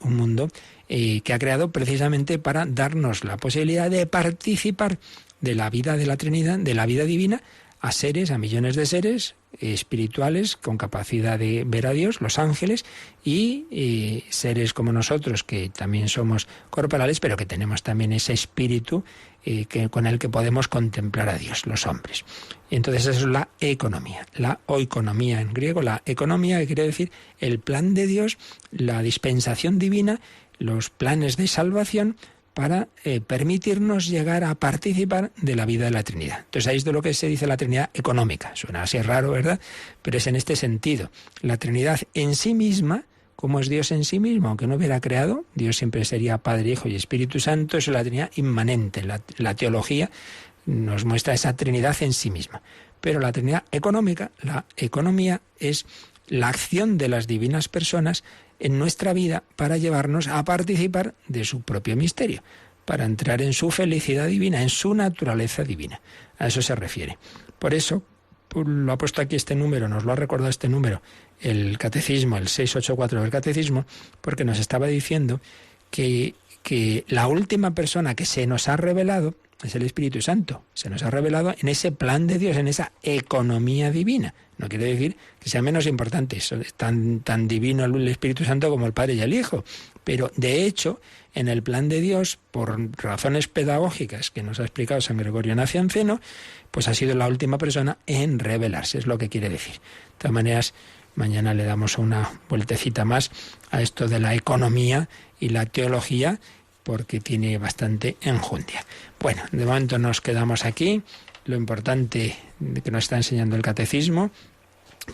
que ha creado precisamente para darnos la posibilidad de participar de la vida de la Trinidad, de la vida divina, a millones de seres espirituales con capacidad de ver a Dios, los ángeles, y seres como nosotros que también somos corporales, pero que tenemos también ese espíritu con el que podemos contemplar a Dios, los hombres. Y entonces eso es la economía, la oikonomía en griego, la economía, que quiere decir el plan de Dios, la dispensación divina, los planes de salvación, para permitirnos llegar a participar de la vida de la Trinidad. Entonces ahí es de lo que se dice la Trinidad económica. Suena así raro, ¿verdad? Pero es en este sentido. La Trinidad en sí misma, como es Dios en sí mismo, aunque no hubiera creado, Dios siempre sería Padre, Hijo y Espíritu Santo, eso es la Trinidad inmanente. La teología nos muestra esa Trinidad en sí misma. Pero la Trinidad económica, la economía, es la acción de las divinas personas en nuestra vida para llevarnos a participar de su propio misterio, para entrar en su felicidad divina, en su naturaleza divina. A eso se refiere. Por eso, lo ha puesto aquí este número, nos lo ha recordado este número, el Catecismo, el 684 del Catecismo, porque nos estaba diciendo que la última persona que se nos ha revelado es el Espíritu Santo. Se nos ha revelado en ese plan de Dios, en esa economía divina. No quiere decir que sea menos importante, es tan divino el Espíritu Santo como el Padre y el Hijo. Pero, de hecho, en el plan de Dios, por razones pedagógicas que nos ha explicado San Gregorio Nacianceno, pues ha sido la última persona en revelarse, es lo que quiere decir. De todas maneras, mañana le damos una vueltecita más a esto de la economía y la teología, porque tiene bastante enjundia. Bueno, de momento nos quedamos aquí. Lo importante que nos está enseñando el Catecismo,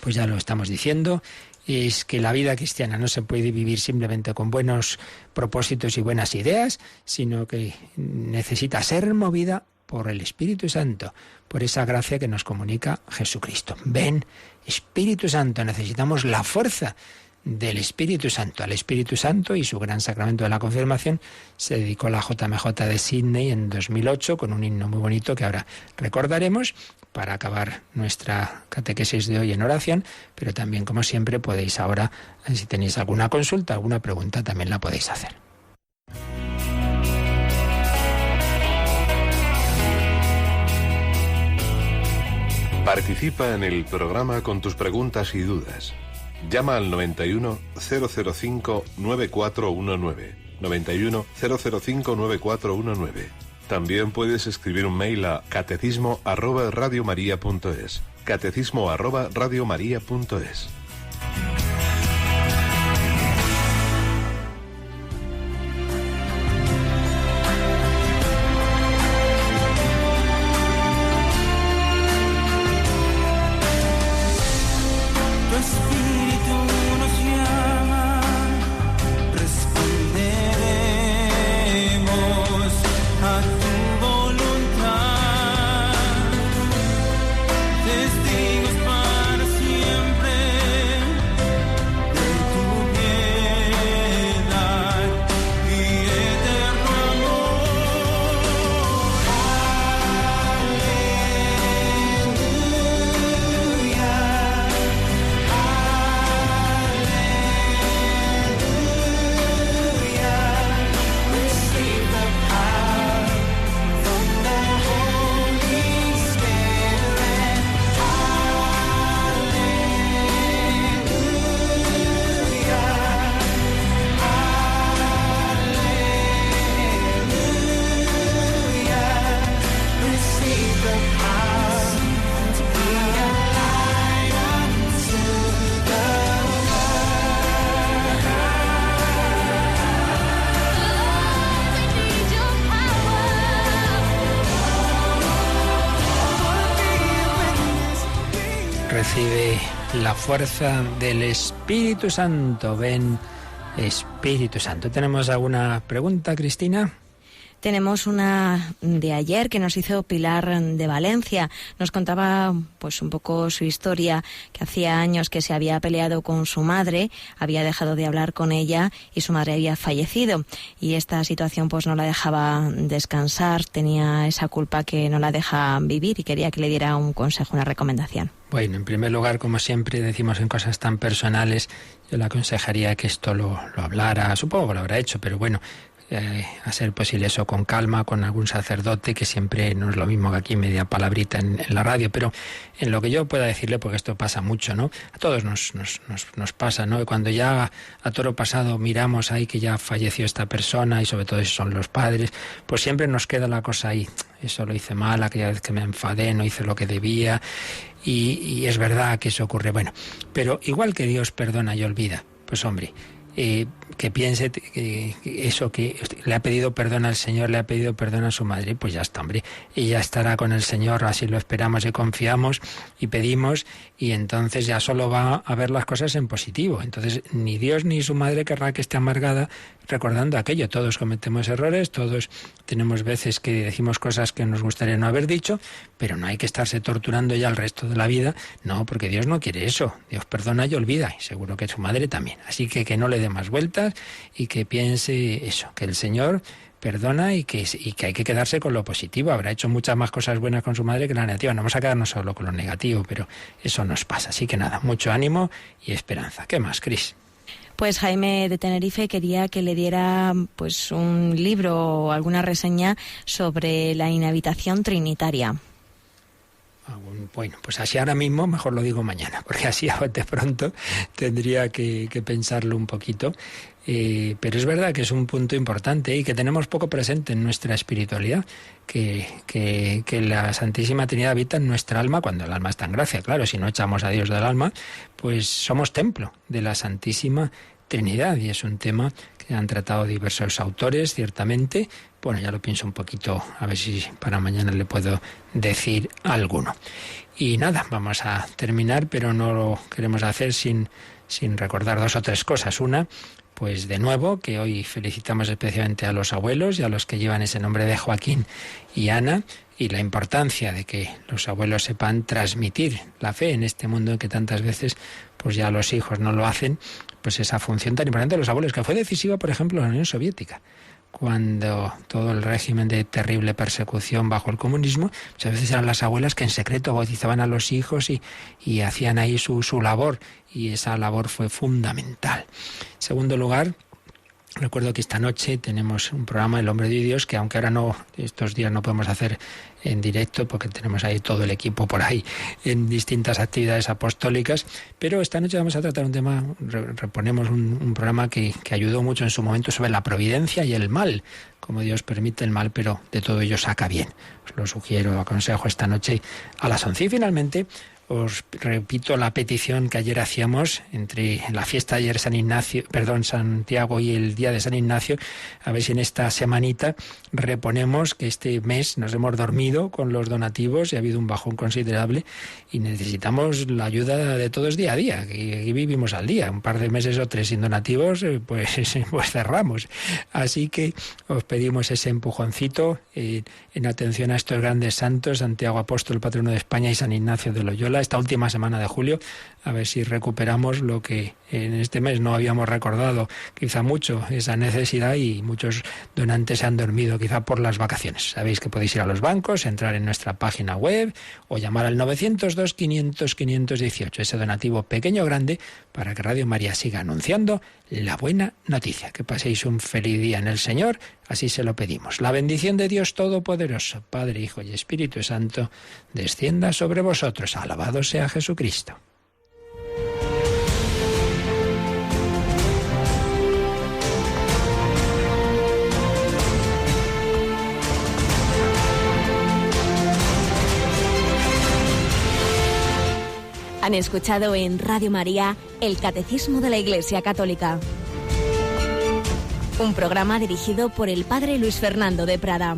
pues ya lo estamos diciendo, es que la vida cristiana no se puede vivir simplemente con buenos propósitos y buenas ideas, sino que necesita ser movida por el Espíritu Santo, por esa gracia que nos comunica Jesucristo. Ven, Espíritu Santo, necesitamos la fuerza del Espíritu Santo. Al Espíritu Santo y su gran sacramento de la confirmación se dedicó la JMJ de Sydney en 2008 con un himno muy bonito que ahora recordaremos para acabar nuestra catequesis de hoy en oración, pero también, como siempre, podéis ahora, si tenéis alguna consulta, alguna pregunta, también la podéis hacer. Participa en el programa con tus preguntas y dudas. Llama al 91 005 9419. 91 005 9419. También puedes escribir un mail a catecismo@radiomaria.es. catecismo@radiomaria.es. Recibe la fuerza del Espíritu Santo. Ven, Espíritu Santo. ¿Tenemos alguna pregunta, Cristina? Tenemos una de ayer que nos hizo Pilar de Valencia. Nos contaba pues un poco su historia, que hacía años que se había peleado con su madre, había dejado de hablar con ella y su madre había fallecido. Y esta situación pues no la dejaba descansar, tenía esa culpa que no la deja vivir y quería que le diera un consejo, una recomendación. Bueno, en primer lugar, como siempre decimos en cosas tan personales, yo le aconsejaría que esto lo hablara, supongo que lo habrá hecho, pero bueno, a ser posible eso con calma, con algún sacerdote, que siempre no es lo mismo que aquí media palabrita en la radio, pero en lo que yo pueda decirle, porque esto pasa mucho, ¿no? A todos nos pasa, ¿no? Cuando ya a toro pasado miramos ahí que ya falleció esta persona, y sobre todo si son los padres, pues siempre nos queda la cosa ahí. Eso lo hice mal, aquella vez que me enfadé, no hice lo que debía, y es verdad que eso ocurre. Bueno, pero igual que Dios perdona y olvida, pues hombre, que piense que eso, que le ha pedido perdón al Señor, le ha pedido perdón a su madre, pues ya está, hombre, ella estará con el Señor, así lo esperamos y confiamos y pedimos, y entonces ya solo va a ver las cosas en positivo. Entonces ni Dios ni su madre querrá que esté amargada recordando aquello. Todos cometemos errores, todos tenemos veces que decimos cosas que nos gustaría no haber dicho, pero no hay que estarse torturando ya el resto de la vida, no, porque Dios no quiere eso. Dios perdona y olvida, y seguro que su madre también. Así que no le dé más vueltas y que piense eso, que el Señor perdona y que hay que quedarse con lo positivo. Habrá hecho muchas más cosas buenas con su madre que la negativa. No vamos a quedarnos solo con lo negativo, pero eso nos pasa. Así que nada, mucho ánimo y esperanza. ¿Qué más, Cris? Pues Jaime de Tenerife quería que le diera pues un libro o alguna reseña sobre la inhabitación trinitaria. Bueno, pues así ahora mismo mejor lo digo mañana, porque así a bote pronto tendría que pensarlo un poquito. Pero es verdad que es un punto importante y que tenemos poco presente en nuestra espiritualidad, que la Santísima Trinidad habita en nuestra alma cuando el alma está en gracia. Claro, si no echamos a Dios del alma, pues somos templo de la Santísima Trinidad, y es un tema que han tratado diversos autores, ciertamente. Bueno, ya lo pienso un poquito, a ver si para mañana le puedo decir alguno. Y nada, vamos a terminar, pero no lo queremos hacer sin recordar 2 o 3 cosas. Una, pues de nuevo, que hoy felicitamos especialmente a los abuelos y a los que llevan ese nombre de Joaquín y Ana, y la importancia de que los abuelos sepan transmitir la fe en este mundo en que tantas veces pues ya los hijos no lo hacen, pues esa función tan importante de los abuelos, que fue decisiva, por ejemplo, en la Unión Soviética. Cuando todo el régimen de terrible persecución bajo el comunismo, muchas veces eran las abuelas que en secreto bautizaban a los hijos y hacían ahí su labor, y esa labor fue fundamental. En segundo lugar, recuerdo que esta noche tenemos un programa, El Hombre de Dios, que aunque ahora no, estos días no podemos hacer en directo porque tenemos ahí todo el equipo por ahí en distintas actividades apostólicas, pero esta noche vamos a tratar un tema, reponemos un programa que ayudó mucho en su momento sobre la providencia y el mal, cómo Dios permite el mal, pero de todo ello saca bien. Os lo sugiero, aconsejo esta noche a las 11. Y finalmente os repito la petición que ayer hacíamos entre la fiesta de ayer Santiago y el día de San Ignacio, a ver si en esta semanita reponemos, que este mes nos hemos dormido con los donativos y ha habido un bajón considerable y necesitamos la ayuda de todos día a día, que aquí vivimos al día. Un par de meses o 3 sin donativos, pues cerramos. Así que os pedimos ese empujoncito en atención a estos grandes santos, Santiago Apóstol, patrono de España, y San Ignacio de Loyola, esta última semana de julio, a ver si recuperamos lo que en este mes no habíamos recordado quizá mucho, esa necesidad, y muchos donantes se han dormido quizá por las vacaciones. Sabéis que podéis ir a los bancos, entrar en nuestra página web o llamar al 902-500-518, ese donativo pequeño o grande, para que Radio María siga anunciando la buena noticia. Que paséis un feliz día en el Señor, así se lo pedimos. La bendición de Dios Todopoderoso, Padre, Hijo y Espíritu Santo, descienda sobre vosotros. Alabado sea Jesucristo. Han escuchado en Radio María el Catecismo de la Iglesia Católica, un programa dirigido por el Padre Luis Fernando de Prada.